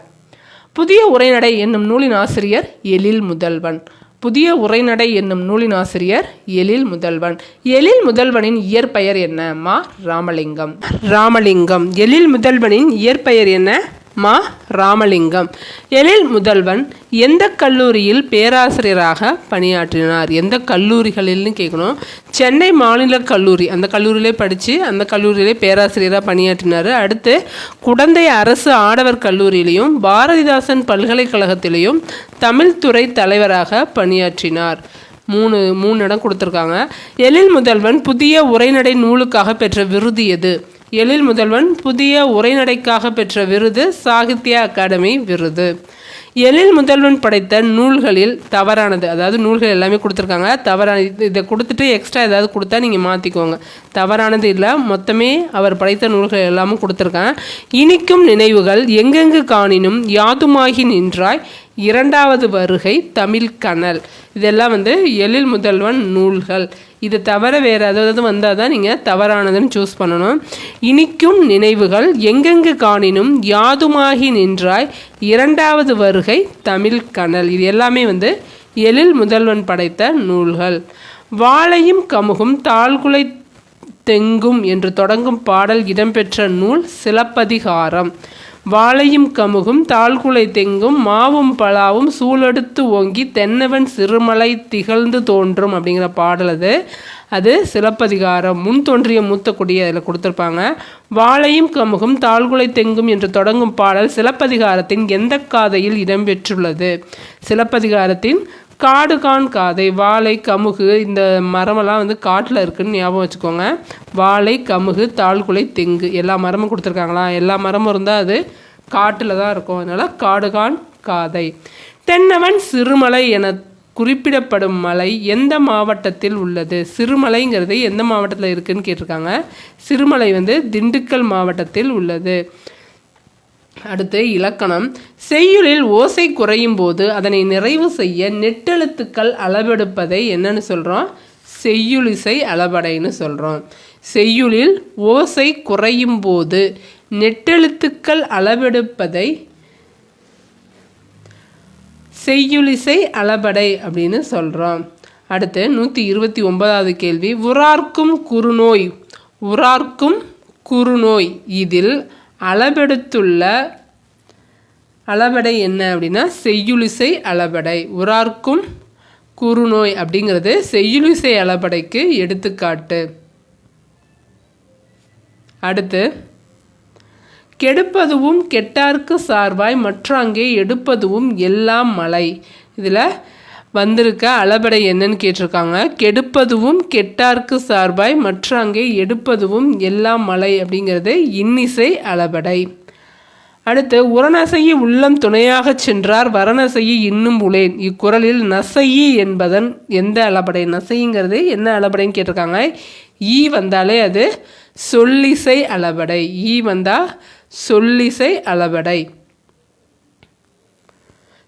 புதிய உரைநடை என்னும் நூலின் ஆசிரியர் எழில் முதல்வன். புதிய உரைநடை என்னும் நூலின் ஆசிரியர் எழில் முதல்வன். எழில் முதல்வனின் இயற்பெயர் என்ன? மா. ராமலிங்கம். எழில் முதல்வனின் இயற்பெயர் என்ன? மா. ராமலிங்கம். எழில் முதல்வன் எந்த கல்லூரியில் பேராசிரியராக பணியாற்றினார்? எந்த கல்லூரிகளில்னு கேட்கணும். சென்னை மாநில கல்லூரி, அந்த கல்லூரியிலே படித்து அந்த கல்லூரியிலே பேராசிரியராக பணியாற்றினார். அடுத்து குடந்தை அரசு ஆடவர் கல்லூரியிலையும் பாரதிதாசன் பல்கலைக்கழகத்திலையும் தமிழ் துறை தலைவராக பணியாற்றினார். மூணு இடம் கொடுத்துருக்காங்க. எழில் முதல்வன் புதிய உரைநடை நூலுக்காக பெற்ற விருது எது? எழில் முதல்வன் புதிய உரைநடைக்காக பெற்ற விருது சாகித்ய அகாடமி விருது. எழில் முதல்வன் படைத்த நூல்களில் தவறானது, அதாவது நூல்கள் எல்லாமே கொடுத்துருக்காங்க. இதை கொடுத்துட்டு எக்ஸ்ட்ரா ஏதாவது கொடுத்தா நீங்கள் மாற்றிக்கோங்க. தவறானது இல்லை, மொத்தமே அவர் படைத்த நூல்கள் எல்லாமும் கொடுத்துருக்காங்க. இனிக்கும் நினைவுகள், எங்கெங்கு காணினும், யாதுமாகி நின்றாய், இரண்டாவது வருகை, தமிழ் கனல், இதெல்லாம் எழில் முதல்வன் நூல்கள். இது தவிர வேறு ஏதாவது வந்தால் தான் நீங்கள் தவறானதுன்னு சூஸ் பண்ணணும். இனிக்கும் நினைவுகள், எங்கெங்கு காணினும், யாதுமாகி நின்றாய், இரண்டாவது வருகை, தமிழ் கனல், இது எல்லாமே எழில் முதல்வன் படைத்த நூல்கள். வாழையும் கமுகும் தாழ்குலை தெங்கும் என்று தொடங்கும் பாடல் இடம்பெற்ற நூல் சிலப்பதிகாரம். வாழையும் கமுகும் தாழ்குலை தெங்கும் மாவும் பலாவும் சூழெடுத்து ஓங்கி தென்னவன் சிறுமலை திகழ்ந்து தோன்றும் அப்படிங்கிற பாடல் அது சிலப்பதிகாரம். முன் தோன்றிய மூத்த கொடி அதில் கொடுத்துருப்பாங்க. வாழையும் கமுகும் தாழ்குலை தெங்கும் என்று தொடங்கும் பாடல் சிலப்பதிகாரத்தின் எந்த காதையில் இடம்பெற்றுள்ளது? சிலப்பதிகாரத்தின் காடுகான் காதை. வாழை கமுகு இந்த மரமெல்லாம் காட்டில் இருக்குதுன்னு ஞாபகம் வச்சுக்கோங்க. வாழை கமுகு தாழ்குலை தெங்கு எல்லா மரமும் கொடுத்துருக்காங்களா? எல்லா மரமும் இருந்தால் அது காட்டில் தான் இருக்கும். அதனால் காடுகான் காதை. தென்னவன் சிறுமலை என குறிப்பிடப்படும் மலை எந்த மாவட்டத்தில் உள்ளது? சிறுமலைங்கிறது எந்த மாவட்டத்தில் இருக்குதுன்னு கேட்டிருக்காங்க. சிறுமலை திண்டுக்கல் மாவட்டத்தில் உள்ளது. அடுத்து இலக்கணம். செய்யுளில் ஓசை குறையும் போது அதனை நிறைவு செய்ய நெட்டெழுத்துக்கள் அளவெடுப்பதை என்னன்னு சொல்கிறோம்? செய்யுளிசை அளபடைன்னு சொல்கிறோம். செய்யுளில் ஓசை குறையும் போது நெட்டெழுத்துக்கள் அளவெடுப்பதை செய்யுளிசை அளபடை அப்படின்னு சொல்கிறோம். அடுத்து 129வது கேள்வி, உறார்க்கும் குறுநோய். உறார்க்கும் குறுநோய் இதில் அளபெடுத்துள்ள அளபடை என்ன அப்படின்னா செய்யுளிசை அளபடை. உறார்க்கும் குறுநோய் அப்படிங்கிறது செய்யுளிசை அளபடைக்கு எடுத்துக்காட்டு. அடுத்து, கெடுப்பதுவும் கெட்டார்க்கு சார்வாய் மற்றாங்கே எடுப்பதுவும் எல்லாம் மலை. இதில் வந்திருக்க அளபடை என்னன்னு கேட்டிருக்காங்க. கெடுப்பதுவும் கெட்டார்க்கு சார்பாய் மற்றாங்கே எடுப்பதுவும் எல்லாம் மலை அப்படிங்கிறது இன்னிசை அளபடை. அடுத்து, உரநசையி உள்ளம் துணையாக சென்றார் வரணசையி இன்னும் உளேன். இக்குறளில் நசையி என்பதன் எந்த அளபடை? நசைங்கிறது என்ன அளபடைன்னு கேட்டிருக்காங்க. ஈ வந்தாலே அது சொல்லிசை அளபடை. ஈ வந்தால் சொல்லிசை அளபடை.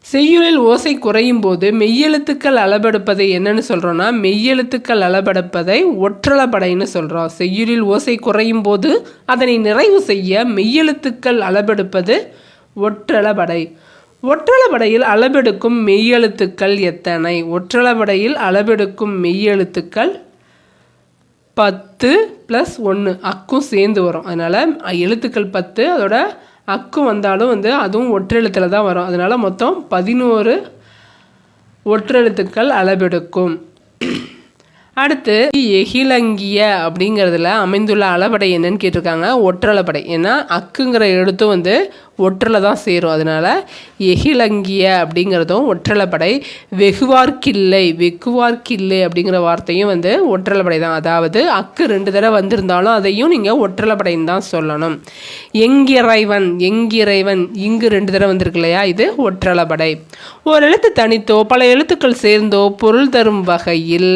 செய்யுளில் ஓசை குறையும் போது மெய்யெழுத்துக்கள் அளபெடுப்பதை என்னன்னு சொல்கிறோன்னா மெய்யெழுத்துக்கள் அளபெடுப்பதை ஒற்றளபடைன்னு சொல்கிறோம். செய்யுளில் ஓசை குறையும் போது அதனை நிறைவு செய்ய மெய்யெழுத்துக்கள் அளபெடுப்பது ஒற்றளபடை. ஒற்றளபடையில் அளபெடுக்கும் மெய்யெழுத்துக்கள் எத்தனை? ஒற்றளபடையில் அளபெடுக்கும் மெய்யெழுத்துக்கள் 10 + 1 அக்கும் சேர்ந்து வரும். அதனால் எழுத்துக்கள் 10, அதோட அக்கும் வந்தாலும் அதுவும் ஒற்றெழுத்தில் தான் வரும். அதனால் மொத்தம் 11 ஒற்றெழுத்துக்கள் அளபெடுக்கும். அடுத்து, எகிலங்கிய அப்படிங்கிறதுல அமைந்துள்ள அளபடை என்னன்னு கேட்டிருக்காங்க. ஒற்றளபடை. ஏன்னா அக்குங்கிற எழுத்தும் ஒற்றில் தான் சேரும். அதனால் எகிலங்கிய அப்படிங்கிறதும் ஒற்றளபடை. வெகுவார்க்கில்லை வெகுவார்க்கில்லை அப்படிங்கிற வார்த்தையும் ஒற்றளபடை தான். அதாவது அக்கு 2 தடவை வந்திருந்தாலும் அதையும் நீங்கள் ஒற்றளபடைன்னு தான் சொல்லணும். எங்கிறைவன் எங்கிறைவன் இங்கு 2 தடவை வந்திருக்கு இல்லையா, இது ஒற்றளபடை. ஒரு எழுத்து தனித்தோ பல எழுத்துக்கள் சேர்ந்தோ பொருள் தரும் வகையில்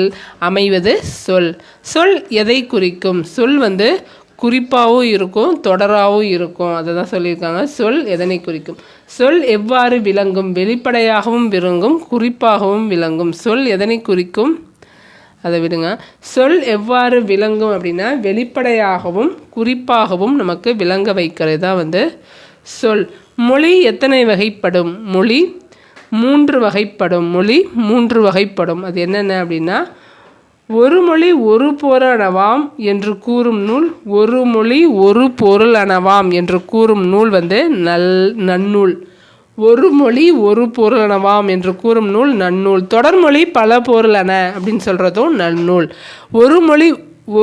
அமைவது சொல். சொல் எதை குறிக்கும்? சொல் குறிப்பாகவும் இருக்கும் தொடராகவும் இருக்கும். அதை தான் சொல்லியிருக்காங்க. சொல் எதனை குறிக்கும்? சொல் எவ்வாறு விளங்கும்? வெளிப்படையாகவும் விளங்கும் குறிப்பாகவும் விளங்கும். சொல் எதனை குறிக்கும்? அதை விடுங்க. சொல் எவ்வாறு விளங்கும் அப்படின்னா வெளிப்படையாகவும் குறிப்பாகவும் நமக்கு விளங்க வைக்கிறது தான் சொல். மொழி எத்தனை வகைப்படும்? மொழி 3 வகைப்படும். மொழி 3 வகைப்படும். அது என்னென்ன அப்படின்னா, ஒரு மொழி ஒரு பொருளனவாம் என்று கூறும் நூல், ஒரு மொழி ஒரு பொருளனவாம் என்று கூறும் நூல் நன்னூல். ஒரு மொழி ஒரு பொருளனவாம் என்று கூறும் நூல் நன்னூல். தொடர்மொழி பல பொருளன அப்படின்னு சொல்கிறதும் நன்னூல். ஒரு மொழி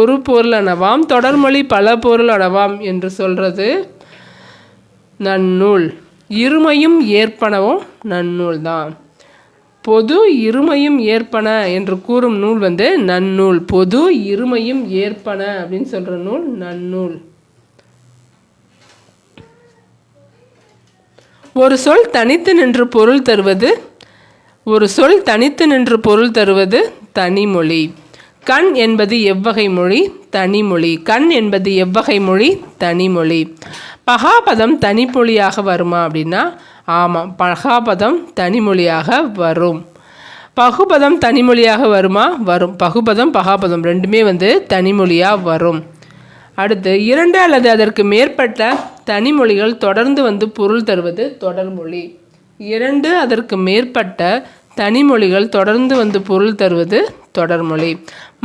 ஒரு பொருளனவாம், தொடர்மொழி பல பொருளனவாம் என்று சொல்கிறது நன்னூல். இருமையும் ஏற்பனவும் நன்னூல் தான். பொது இருமையும் ஏற்பன என்று கூறும் நூல் நன்னூல். பொது இருமையும் ஏற்பன அப்படின்னு சொல்கிற நூல் நன்னூல். ஒரு சொல் தனித்து நின்று பொருள் தருவது ஒரு சொல் தனித்து நின்று பொருள் தருவது தனிமொழி. கண் என்பது எவ்வகை மொழி? தனிமொழி. கண் என்பது எவ்வகை மொழி? தனிமொழி. பகாபதம் தனிமொழியாக வருமா அப்படின்னா ஆமாம், பகாபதம் தனிமொழியாக வரும். பகுபதம் தனிமொழியாக வருமா? வரும். பகுபதம் பகாபதம் ரெண்டுமே தனிமொழியாக வரும். அடுத்து, 2 அல்லது அதற்கு மேற்பட்ட தனிமொழிகள் தொடர்ந்து பொருள் தருவது தொடர்மொழி. 2 அதற்கு மேற்பட்ட தனிமொழிகள் தொடர்ந்து பொருள் தருவது தொடர்மொழி.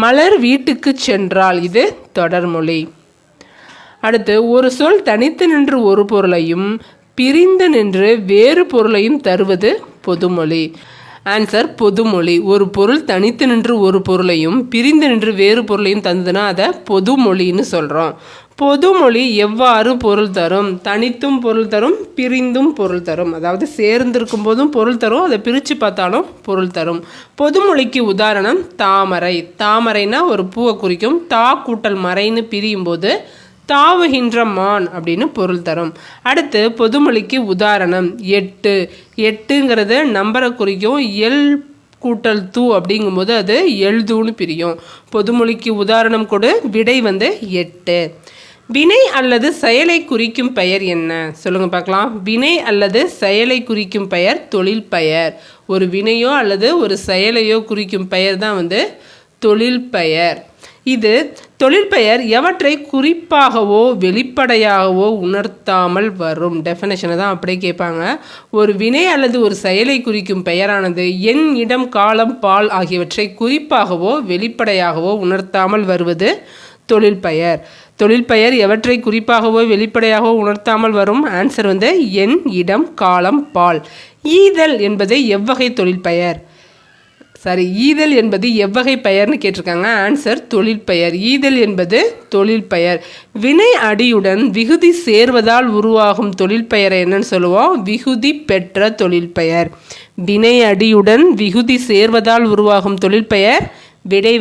மலர் வீட்டுக்கு சென்றால் இது தொடர்மொழி. அடுத்து, ஒரு சொல் தனித்து நின்று ஒரு பொருளையும் பிரிந்து நின்று வேறு பொருளையும் தருவது பொதுமொழி. ஆன்சர் பொதுமொழி. ஒரு பொருள் தனித்து நின்று ஒரு பொருளையும் பிரிந்து நின்று வேறு பொருளையும் தந்ததுன்னா அதை பொதுமொழின்னு சொல்கிறோம். பொதுமொழி எவ்வாறு பொருள் தரும்? தனித்தும் பொருள் தரும், பிரிந்தும் பொருள் தரும். அதாவது சேர்ந்திருக்கும் போதும் பொருள் தரும், அதை பிரித்து பார்த்தாலும் பொருள் தரும். பொதுமொழிக்கு உதாரணம் தாமரை. தாமரைனா ஒரு பூவை குறிக்கும். தா கூட்டல் மறைன்னு பிரியும் போது தாவுகின்ற மான் அப்படின்னு பொருள் தரும். அடுத்து, பொதுமொழிக்கு உதாரணம் 8. 8ங்கிறது நம்பரை குறிக்கும். எல் கூட்டல் தூ அப்படிங்கும்போது அது எழுதூன்னு பிரியும். பொதுமொழிக்கு உதாரணம் கொடு. விடை 8. வினை அல்லது செயலை குறிக்கும் பெயர் என்ன? சொல்லுங்க பார்க்கலாம். வினை அல்லது செயலை குறிக்கும் பெயர் தொழில் பெயர். ஒரு வினையோ அல்லது ஒரு செயலையோ குறிக்கும் பெயர் தான் தொழில் பெயர். இது தொழிற்பெயர் எவற்றை குறிப்பாகவோ வெளிப்படையாகவோ உணர்த்தாமல் வரும். டெஃபினேஷனை தான் அப்படியே கேட்பாங்க. ஒரு வினை அல்லது ஒரு செயலை குறிக்கும் பெயரானது எண், இடம், காலம், பால் ஆகியவற்றை குறிப்பாகவோ வெளிப்படையாகவோ உணர்த்தாமல் வருவது தொழிற்பெயர். தொழிற்பெயர் எவற்றை குறிப்பாகவோ வெளிப்படையாகவோ உணர்த்தாமல் வரும். ஆன்சர் எண், இடம், காலம், பால். ஈதல் என்பது எவ்வகை தொழிற்பெயர்? ஈதல் என்பது எவ்வகை பெயர்னு கேட்டிருக்காங்க. ஆன்சர் தொழிற்பெயர். ஈதல் என்பது தொழிற்பெயர். வினை அடியுடன் விகுதி சேர்வதால் உருவாகும் தொழிற்பெயரை என்னன்னு சொல்லுவோம்? விகுதி பெற்ற தொழிற்பெயர். வினை அடியுடன் விகுதி சேர்வதால் உருவாகும் தொழிற்பெயர் விடை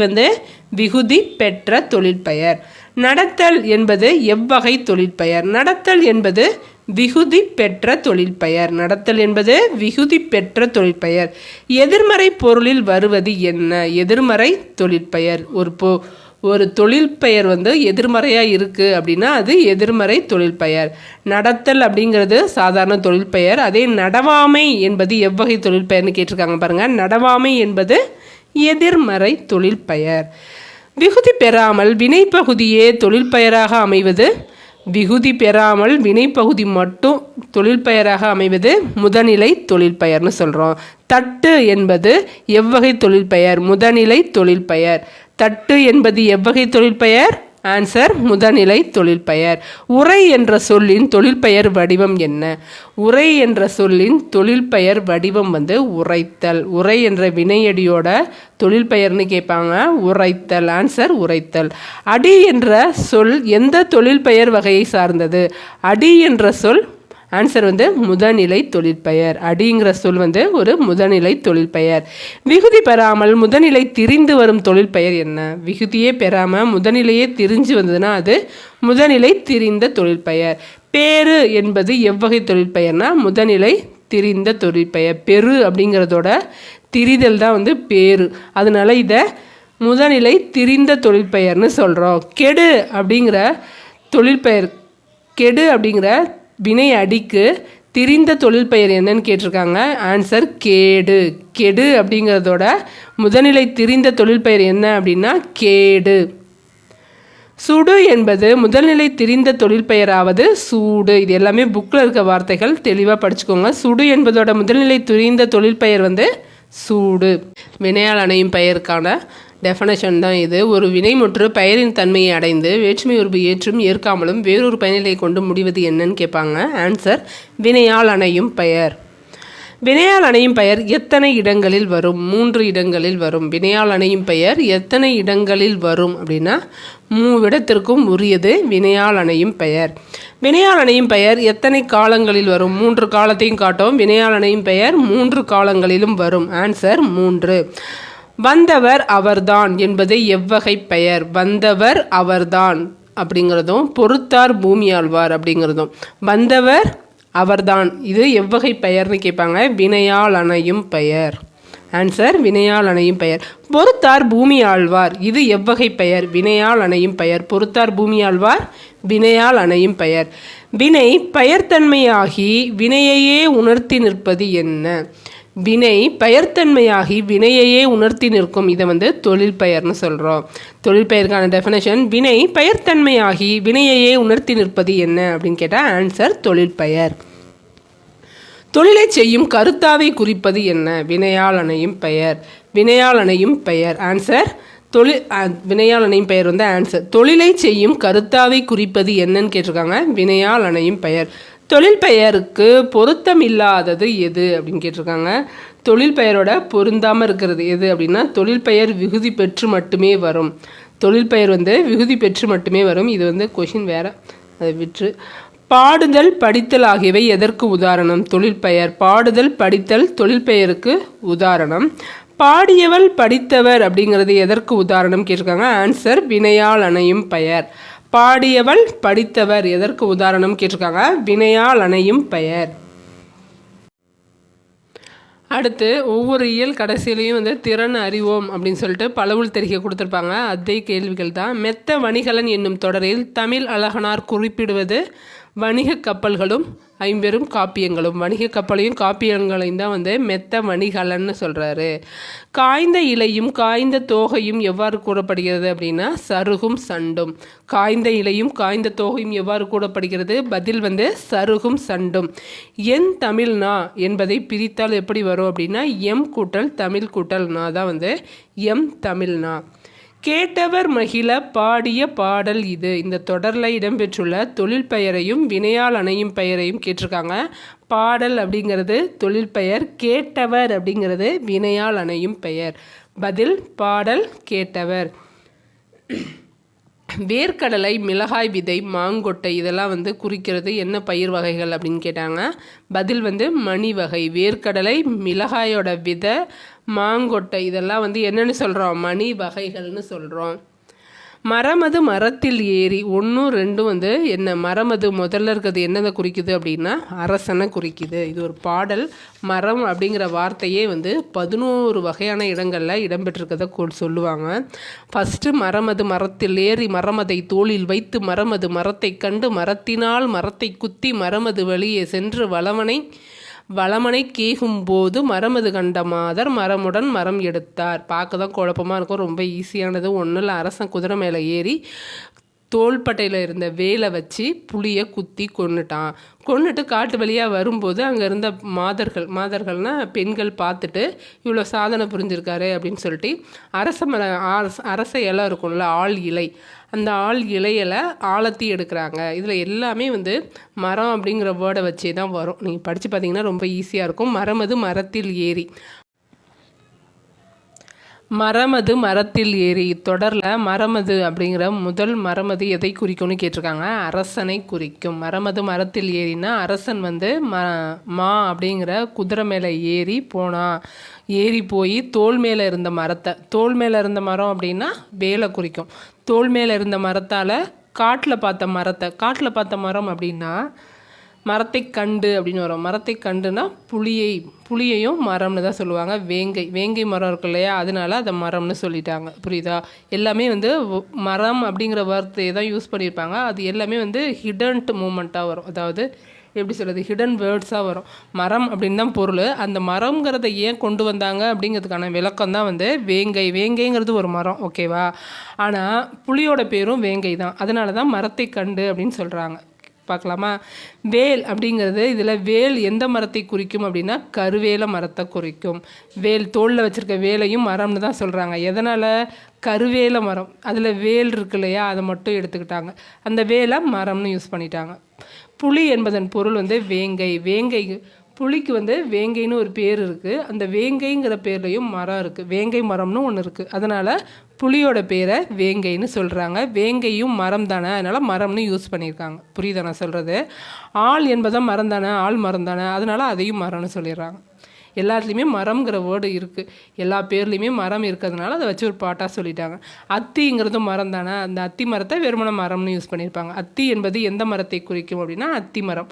விகுதி பெற்ற தொழிற்பெயர். நடத்தல் என்பது எவ்வகை தொழிற்பெயர்? நடத்தல் என்பது விகுதி பெற்ற தொழிற்பெயர். நடத்தல் என்பது விகுதி பெற்ற தொழிற்பெயர். எதிர்மறை பொருளில் வருவது என்ன? எதிர்மறை தொழிற்பெயர். ஒரு தொழிற்பெயர் எதிர்மறையாக இருக்குது அப்படின்னா அது எதிர்மறை தொழிற்பெயர். நடத்தல் அப்படிங்கிறது சாதாரண தொழிற்பெயர். அதே நடவாமை என்பது எவ்வகை தொழிற்பெயர்னு கேட்டிருக்காங்க பாருங்கள். நடவாமை என்பது எதிர்மறை தொழிற்பெயர். விகுதி பெறாமல் வினைப்பகுதியே தொழிற்பெயராக அமைவது. விகுதி பெறாமல் வினைப்பகுதி மட்டும் தொழிற்பெயராக அமைவது முதநிலை தொழிற்பெயர்னு சொல்கிறோம். தட்டு என்பது எவ்வகை தொழிற்பெயர்? முதநிலை தொழிற்பெயர். தட்டு என்பது எவ்வகை தொழிற்பெயர்? ஆன்சர் முதநிலை தொழிற்பெயர். உரை என்ற சொல்லின் தொழிற்பெயர் வடிவம் என்ன? உரை என்ற சொல்லின் தொழிற்பெயர் வடிவம் உரைத்தல். உரை என்ற வினையடியோட தொழிற்பெயர்னு கேட்பாங்க. உரைத்தல். ஆன்சர் உரைத்தல். அடி என்ற சொல் எந்த தொழிற்பெயர் வகையை சார்ந்தது? அடி என்ற சொல் ஆன்சர் முதநிலை தொழிற்பெயர். அடிங்கிற சொல் ஒரு முதநிலை தொழிற்பெயர். விகுதி பெறாமல் முதநிலை திரிந்து வரும் தொழிற்பெயர் என்ன? விகுதியே பெறாமல் முதநிலையே திரிஞ்சு வந்ததுன்னா அது முதநிலை திரிந்த தொழிற்பெயர். பேரு என்பது எவ்வகை தொழிற்பெயர்னா முதநிலை திரிந்த தொழிற்பெயர். பெரு அப்படிங்கிறதோட திரிதல் தான் பேரு. அதனால இதை முதநிலை திரிந்த தொழிற்பெயர்னு சொல்கிறோம். கெடு அப்படிங்கிற தொழிற்பெயர். கெடு அப்படிங்கிற வினை அடிக்கு திரிந்த தொழிற்பெயர் என்னன்னு கேட்டிருக்காங்க. ஆன்சர் கேடு. கெடு அப்படிங்கிறதோட முதநிலை திரிந்த தொழிற்பெயர் என்ன அப்படின்னா கேடு. சுடு என்பது முதல்நிலை திரிந்த தொழிற்பெயராவது சூடு. இது எல்லாமே புக்கில் இருக்க வார்த்தைகள், தெளிவாக படிச்சுக்கோங்க. சுடு என்பதோட முதல்நிலை திரிந்த தொழிற்பெயர் சூடு. வினையால் அணையும் பெயருக்கான டெஃபனேஷன் தான் இது. ஒரு வினைமுற்று பெயரின் தன்மையை அடைந்து வேற்றுமை உருவு ஏற்றும் ஏற்காமலும் வேறொரு பயனிலை கொண்டு முடிவது என்னன்னு கேட்பாங்க. ஆன்சர் வினையால் அணையும் பெயர். வினையால் அணையும் பெயர் எத்தனை இடங்களில் வரும்? 3 இடங்களில் வரும். வினையால் அணையும் பெயர் எத்தனை இடங்களில் வரும் அப்படின்னா 3 இடத்திற்கும் உரியது வினையால் அணையும் பெயர். வினையால் அணையும் பெயர் எத்தனை காலங்களில் வரும்? 3 காலத்தையும் காட்டும். வினையால் அணையும் பெயர் 3 காலங்களிலும் வரும். ஆன்சர் 3. வந்தவர் அவர்தான் என்பது எவ்வகை பெயர்? வந்தவர் அவர்தான் அப்படிங்கிறதும் பொறுத்தார் பூமியாழ்வார் அப்படிங்கிறதும். வந்தவர் அவர்தான் இது எவ்வகை பெயர்னு கேட்பாங்க. வினையால் அணையும் பெயர். ஆன்சர் வினையால் அணையும் பெயர். பொறுத்தார் பூமி ஆழ்வார் இது எவ்வகை பெயர்? வினையால் அணையும் பெயர். பொறுத்தார் பூமி ஆழ்வார் வினையால் அணையும் பெயர். வினை பெயர்த்தன்மையாகி வினையையே உணர்த்தி நிற்பது என்ன? வினை பெயர்த்தன்மையாகி வினையையே உணர்த்தி நிற்கும். இதை தொழிற்பெயர்னு சொல்கிறோம். தொழிற்பெயருக்கான டெஃபினேஷன் வினை பெயர்த்தன்மையாகி வினையையே உணர்த்தி நிற்பது என்ன அப்படின்னு கேட்டால் ஆன்சர் தொழிற்பெயர். தொழிலை செய்யும் கருத்தாவை குறிப்பது என்ன? வினையால் அணையும் பெயர். வினையால் அணையும் பெயர். ஆன்சர் வினையால் அணையும் பெயர் ஆன்சர். தொழிலை செய்யும் கருத்தாவை குறிப்பது என்னன்னு கேட்டிருக்காங்க. வினையால் அணையும் பெயர். தொழில் பெயருக்கு பொருத்தம் இல்லாதது எது அப்படின்னு கேட்டிருக்காங்க. தொழில் பெயரோட பொருந்தாமல் இருக்கிறது எது அப்படின்னா தொழில் பெயர் விகுதி பெற்று மட்டுமே வரும். தொழில் பெயர் விகுதி பெற்று மட்டுமே வரும். இது கொஷின் வேறு, அதை விற்று. பாடுதல் படித்தல் ஆகியவை எதற்கு உதாரணம்? தொழில் பெயர். பாடுதல் படித்தல் தொழில் பெயருக்கு உதாரணம். பாடியவள் படித்தவர் அப்படிங்கிறது எதற்கு உதாரணம் கேட்டிருக்காங்க. ஆன்சர் வினையால் அணையும் பெயர். பாடியவள் படித்தவர் எதற்கு உதாரணம் கேட்டிருக்காங்க. வினையால் அணையும் பெயர். அடுத்து ஒவ்வொரு இயல் கடைசியிலையும் திறன் அறிவோம் அப்படின்னு சொல்லிட்டு பலவுள் தெரிக கொடுத்துருப்பாங்க. அதே கேள்விகள் தான். மெத்த வணிகலன் என்னும் தொடரில் தமிழ் அழகனார் குறிப்பிடுவது வணிக கப்பல்களும் ஐம்பெரும் காப்பியங்களும். வணிக கப்பலையும் காப்பியங்களையும் தான் வந்து மெத்த வணிகலன்னு சொல்கிறாரு. காய்ந்த இலையும் காய்ந்த தோகையும் எவ்வாறு கூறப்படுகிறது அப்படின்னா சருகும் சண்டும். காய்ந்த இலையும் காய்ந்த தோகையும் எவ்வாறு கூறப்படுகிறது? பதில் வந்து சருகும் சண்டும். என் தமிழ்னா என்பதை பிரித்தால் எப்படி வரும் அப்படின்னா எம் கூட்டல் தமிழ் கூட்டல் நா தான் வந்து எம் தமிழ்னா. கேட்டவர் மகிழ பாடிய பாடல் இது. இந்த தொடரில் இடம்பெற்றுள்ள தொழில் பெயரையும் வினையால் அணையும் பெயரையும் கேட்டிருக்காங்க. பாடல் அப்படிங்கிறது தொழில் பெயர், கேட்டவர் அப்படிங்கிறது வினையால் அணையும் பெயர். பதில் பாடல் கேட்டவர். வேர்க்கடலை, மிளகாய் விதை, மாங்கொட்டை இதெல்லாம் வந்து குறிக்கிறது என்ன பயிர் வகைகள் அப்படின்னு கேட்டாங்க. பதில் வந்து மணி வகை. வேர்க்கடலை, மிளகாயோட விதை, மாங்கொட்டை இதெல்லாம் வந்து என்னென்னு சொல்கிறோம்? மணி வகைகள்னு சொல்கிறோம். மரமது மரத்தில் ஏறி 1 2 வந்து என்ன? மரமது முதல்ல இருக்கிறது என்னதை குறிக்குது அப்படின்னா அரசனை குறிக்குது. இது ஒரு பாடல். மரம் அப்படிங்கிற வார்த்தையே வந்து 11 வகையான இடங்களில் இடம்பெற்றிருக்கிறத சொல்லுவாங்க. ஃபஸ்ட்டு மரமது மரத்தில் ஏறி மரமதை தோளில் வைத்து மரமது மரத்தை கண்டு மரத்தினால் மரத்தை குத்தி மரமது வெளியே சென்று வளமனை கேகும்போது மரமது கண்ட மாதர் மரமுடன் மரம் எடுத்தார். பார்க்க தான் குழப்பமாக இருக்கும், ரொம்ப ஈஸியானது. ஒன்றும் இல்லை, அரசன் குதிரை மேலே ஏறி தோள்பட்டையில் இருந்த வேலை வச்சு புளியை குத்தி கொன்னுட்டு காட்டு வழியாக வரும்போது அங்கே இருந்த மாதர்கள்னால் பெண்கள் பார்த்துட்டு இவ்வளோ சாதனை புரிஞ்சிருக்காரு அப்படின்னு சொல்லிட்டு அரச இலை இருக்கும்ல, ஆள் இலை, அந்த ஆள் இலையில் ஆழத்தி எடுக்கிறாங்க. இதில் எல்லாமே வந்து மரம் அப்படிங்கிற வேர்டை வச்சே தான் வரும். நீங்கள் படித்து பார்த்தீங்கன்னா ரொம்ப ஈஸியாக இருக்கும். மரமது மரத்தில் ஏறி. மரமது மரத்தில் ஏறி தொடரில் மரமது அப்படிங்கிற முதல் மரமது எதை குறிக்கும்னு கேட்டிருக்காங்க. அரசனை குறிக்கும். மரமது மரத்தில் ஏறினா அரசன் வந்து மா அப்படிங்கிற குதிரை மேலே ஏறி போய் தோல் மேலே இருந்த மரம் அப்படின்னா வேலை குறிக்கும். தோல் மேலே இருந்த மரத்தால் காட்டில் பார்த்த மரம் அப்படின்னா மரத்தை கண்டு அப்படின்னு வரும். மரத்தை கண்டுனா புளியையும் மரம்னு தான் சொல்லுவாங்க. வேங்கை மரம் இருக்கு இல்லையா, அதனால அதை மரம்னு சொல்லிட்டாங்க. புரியுதா? எல்லாமே வந்து மரம் அப்படிங்கிற வார்த்தையை தான் யூஸ் பண்ணியிருப்பாங்க. அது எல்லாமே வந்து ஹிடன்ட் மூமெண்ட்டாக வரும். அதாவது எப்படி சொல்கிறது, ஹிடன் வேர்ட்ஸாக வரும். மரம் அப்படின்னு தான் பொருள். அந்த மரம்ங்கிறத ஏன் கொண்டு வந்தாங்க அப்படிங்கிறதுக்கான விளக்கம் தான் வந்து வேங்கைங்கிறது ஒரு மரம், ஓகேவா? ஆனால் புளியோட பேரும் வேங்கை தான். அதனால தான் மரத்தை கண்டு அப்படின்னு சொல்கிறாங்க. பார்க்கலாமா? வேல் அப்படிங்கிறது, இதில் வேல் எந்த மரத்தை குறிக்கும் அப்படின்னா கருவேல மரத்தை குறிக்கும். வேல் தோளில் வச்சுருக்க வேலையும் மரம்னு தான் சொல்கிறாங்க. எதனால்? கருவேல மரம், அதில் வேல் இருக்கு இல்லையா, அதை மட்டும் எடுத்துக்கிட்டாங்க. அந்த வேலை மரம்னு யூஸ் பண்ணிட்டாங்க. புளி என்பதன் பொருள் வந்து வேங்கை. புளிக்கு வந்து வேங்கைன்னு ஒரு பேர் இருக்குது. அந்த வேங்கைங்கிற பேர்லையும் மரம் இருக்குது. வேங்கை மரம்னு ஒன்று இருக்குது. அதனால் புளியோட பேரை வேங்கைன்னு சொல்கிறாங்க. வேங்கையும் மரம் தானே, அதனால் மரம்னு யூஸ் பண்ணியிருக்காங்க. புரியுதா நான் சொல்கிறது? ஆள் என்பதை மரம் தானே, ஆள் மரம் தானே, அதனால் அதையும் மரம்னு சொல்லிடுறாங்க. எல்லாத்துலேயுமே மரம்ங்கிற வேர்டு இருக்குது. எல்லா பேர்லேயுமே மரம் இருக்கிறதுனால அதை வச்சு ஒரு பாட்டாக சொல்லிட்டாங்க. அத்திங்கிறதும் மரம் தானே, அந்த அத்தி மரத்தை வெறுமன மரம்னு யூஸ் பண்ணியிருப்பாங்க. அத்தி என்பது எந்த மரத்தை குறிக்கும் அப்படின்னா அத்தி மரம்.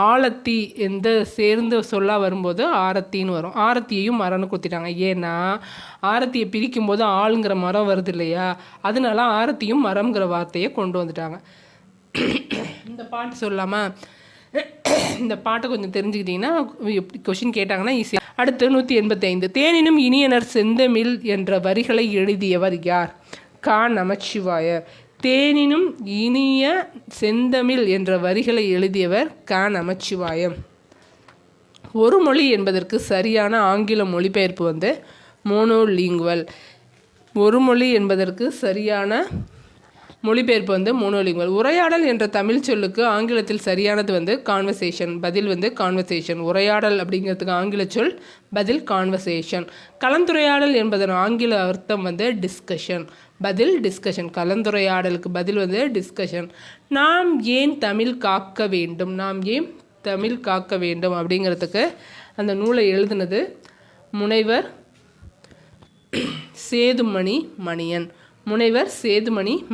ஆலத்தி எந்த சேர்ந்து சொல்லாக வரும்போது ஆரத்தின்னு வரும். ஆரத்தியையும் மரம்னு கொடுத்துட்டாங்க. ஏன்னா ஆரத்தியை பிரிக்கும் போது ஆளுங்கிற மரம் வருது இல்லையா, அதனால ஆரத்தியும் மரம்ங்கிற வார்த்தையை கொண்டு வந்துட்டாங்க. இந்த பாட்டு சொல்லாமா? இந்த பாட்டை கொஞ்சம் தெரிஞ்சுக்கிட்டிங்கன்னா கொஷின் கேட்டாங்கன்னா ஈஸியாக. அடுத்து 185. தேனினும் இனியனர் செந்தமிழ் என்ற வரிகளை எழுதியவர் யார்? கா. நமச்சிவாயர். தேனினும் இனிய செந்தமிழ் என்ற வரிகளை எழுதியவர் கா. நமச்சிவாயம். ஒரு மொழி என்பதற்கு சரியான ஆங்கில மொழிபெயர்ப்பு வந்து மோனோலிங்குவல். ஒரு மொழி என்பதற்கு சரியான மொழிபெயர்ப்பு வந்து மோனோலிங்குவல். உரையாடல் என்ற தமிழ் சொல்லுக்கு ஆங்கிலத்தில் சரியானது வந்து கான்வர்சேஷன். பதில் வந்து கான்வர்சேஷன். உரையாடல் அப்படிங்கிறதுக்கு ஆங்கில சொல் பதில் கான்வர்சேஷன். கலந்துரையாடல் என்பதன் ஆங்கில அர்த்தம் வந்து டிஸ்கஷன். பதில் டிஸ்கஷன். கலந்துரையாடலுக்கு பதில் வந்து டிஸ்கஷன். நாம் ஏன் தமிழ் காக்க வேண்டும் அப்படிங்கிறதுக்கு அந்த நூலை எழுதினது முனைவர் சேதுமணி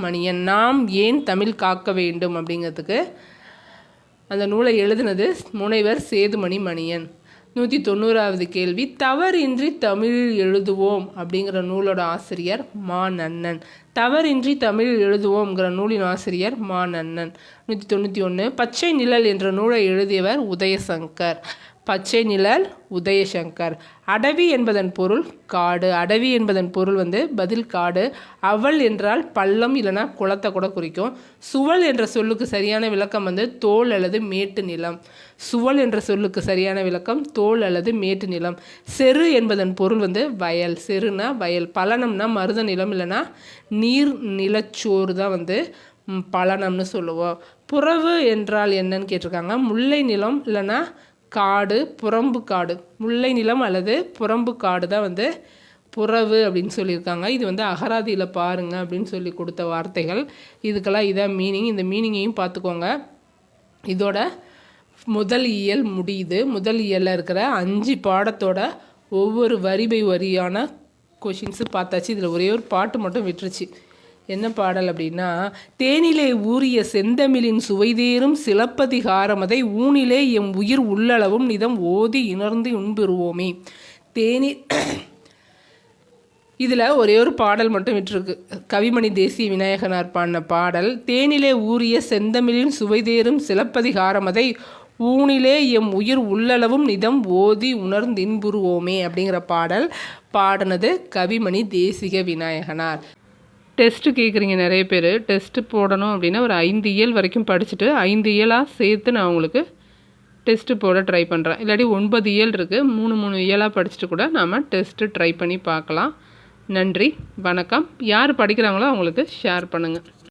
மணியன். நாம் ஏன் தமிழ் காக்க வேண்டும் அப்படிங்கிறதுக்கு அந்த நூலை எழுதினது முனைவர் சேதுமணி மணியன். 190வது கேள்வி, தவறின்றி தமிழில் எழுதுவோம் அப்படிங்கிற நூலோட ஆசிரியர் மா நன்னன். தவறின்றி தமிழில் எழுதுவோம்ங்கிற நூலின் ஆசிரியர் மா நன்னன். 191, பச்சை நிழல் என்ற நூலை எழுதியவர் உதயசங்கர். பச்சை நிழல் உதயசங்கர். அடவி என்பதன் பொருள் காடு. அடவி என்பதன் பொருள் பதில் காடு. அவள் என்றால் பள்ளம் இல்லைனா குளத்தை கூட குறிக்கும். சுவல் என்ற சொல்லுக்கு சரியான விளக்கம் தோல் அல்லது மேட்டு நிலம். சுவல் என்ற சொல்லுக்கு சரியான விளக்கம் தோல் அல்லது மேட்டு நிலம். செரு என்பதன் பொருள் வயல். செருனா வயல். பலனம்னா மருத நிலம் இல்லைனா நீர் நிலச்சோறு தான் பலனம்னு சொல்லுவோம். புறவு என்றால் என்னன்னு கேட்டிருக்காங்க. முல்லை நிலம் இல்லைனா காடு, புறம்பு காடு. முல்லை நிலம் அல்லது புறம்பு காடு தான் புறவு அப்படின்னு சொல்லியிருக்காங்க. இது அகராதியில் பாருங்கள் அப்படின்னு சொல்லி கொடுத்த வார்த்தைகள். இதுக்கெல்லாம் இதான் மீனிங். இந்த மீனிங்கையும் பார்த்துக்கோங்க. இதோட முதல் இயல் முடியுது. முதல் இயலில் இருக்கிற 5 பாடத்தோட ஒவ்வொரு வரி பை வரியான கொஷின்ஸு பார்த்தாச்சு. இதில் ஒரே ஒரு பாட்டு மட்டும் விட்டுருச்சு. என்ன பாடல் அப்படின்னா, தேனிலே ஊறிய செந்தமிழின் சுவைதேரும் சிலப்பதிகாரமதை ஊனிலே எம் உயிர் உள்ளளவும் நிதம் ஓதி இணர்ந்து உண்பெறுவோமே. இதில் ஒரே ஒரு பாடல் மட்டும் விட்டுருக்கு. கவிமணி தேசிய விநாயகனார் பாடின பாடல். தேனிலே ஊறிய செந்தமிழின் சுவைதேரும் சிலப்பதிகாரமதை ஊனிலே எம் உயிர் உள்ளளவும் நிதம் ஓதி உணர்ந்து இன்புறுவோமே அப்படிங்கிற பாடல் பாடினது கவிமணி தேசிக விநாயகனார். டெஸ்ட்டு கேட்குறீங்க நிறைய பேர். டெஸ்ட்டு போடணும் அப்படின்னா ஒரு 5 இயல் வரைக்கும் படிச்சுட்டு 5 இயலாக சேர்த்து நான் உங்களுக்கு டெஸ்ட்டு போட ட்ரை பண்ணுறேன். இல்லாட்டி 9 இயல் இருக்குது. 3 இயலாக படிச்சுட்டு கூட நாம் டெஸ்ட்டு ட்ரை பண்ணி பார்க்கலாம். நன்றி, வணக்கம். யார் படிக்கிறாங்களோ அவங்களுக்கு ஷேர் பண்ணுங்கள்.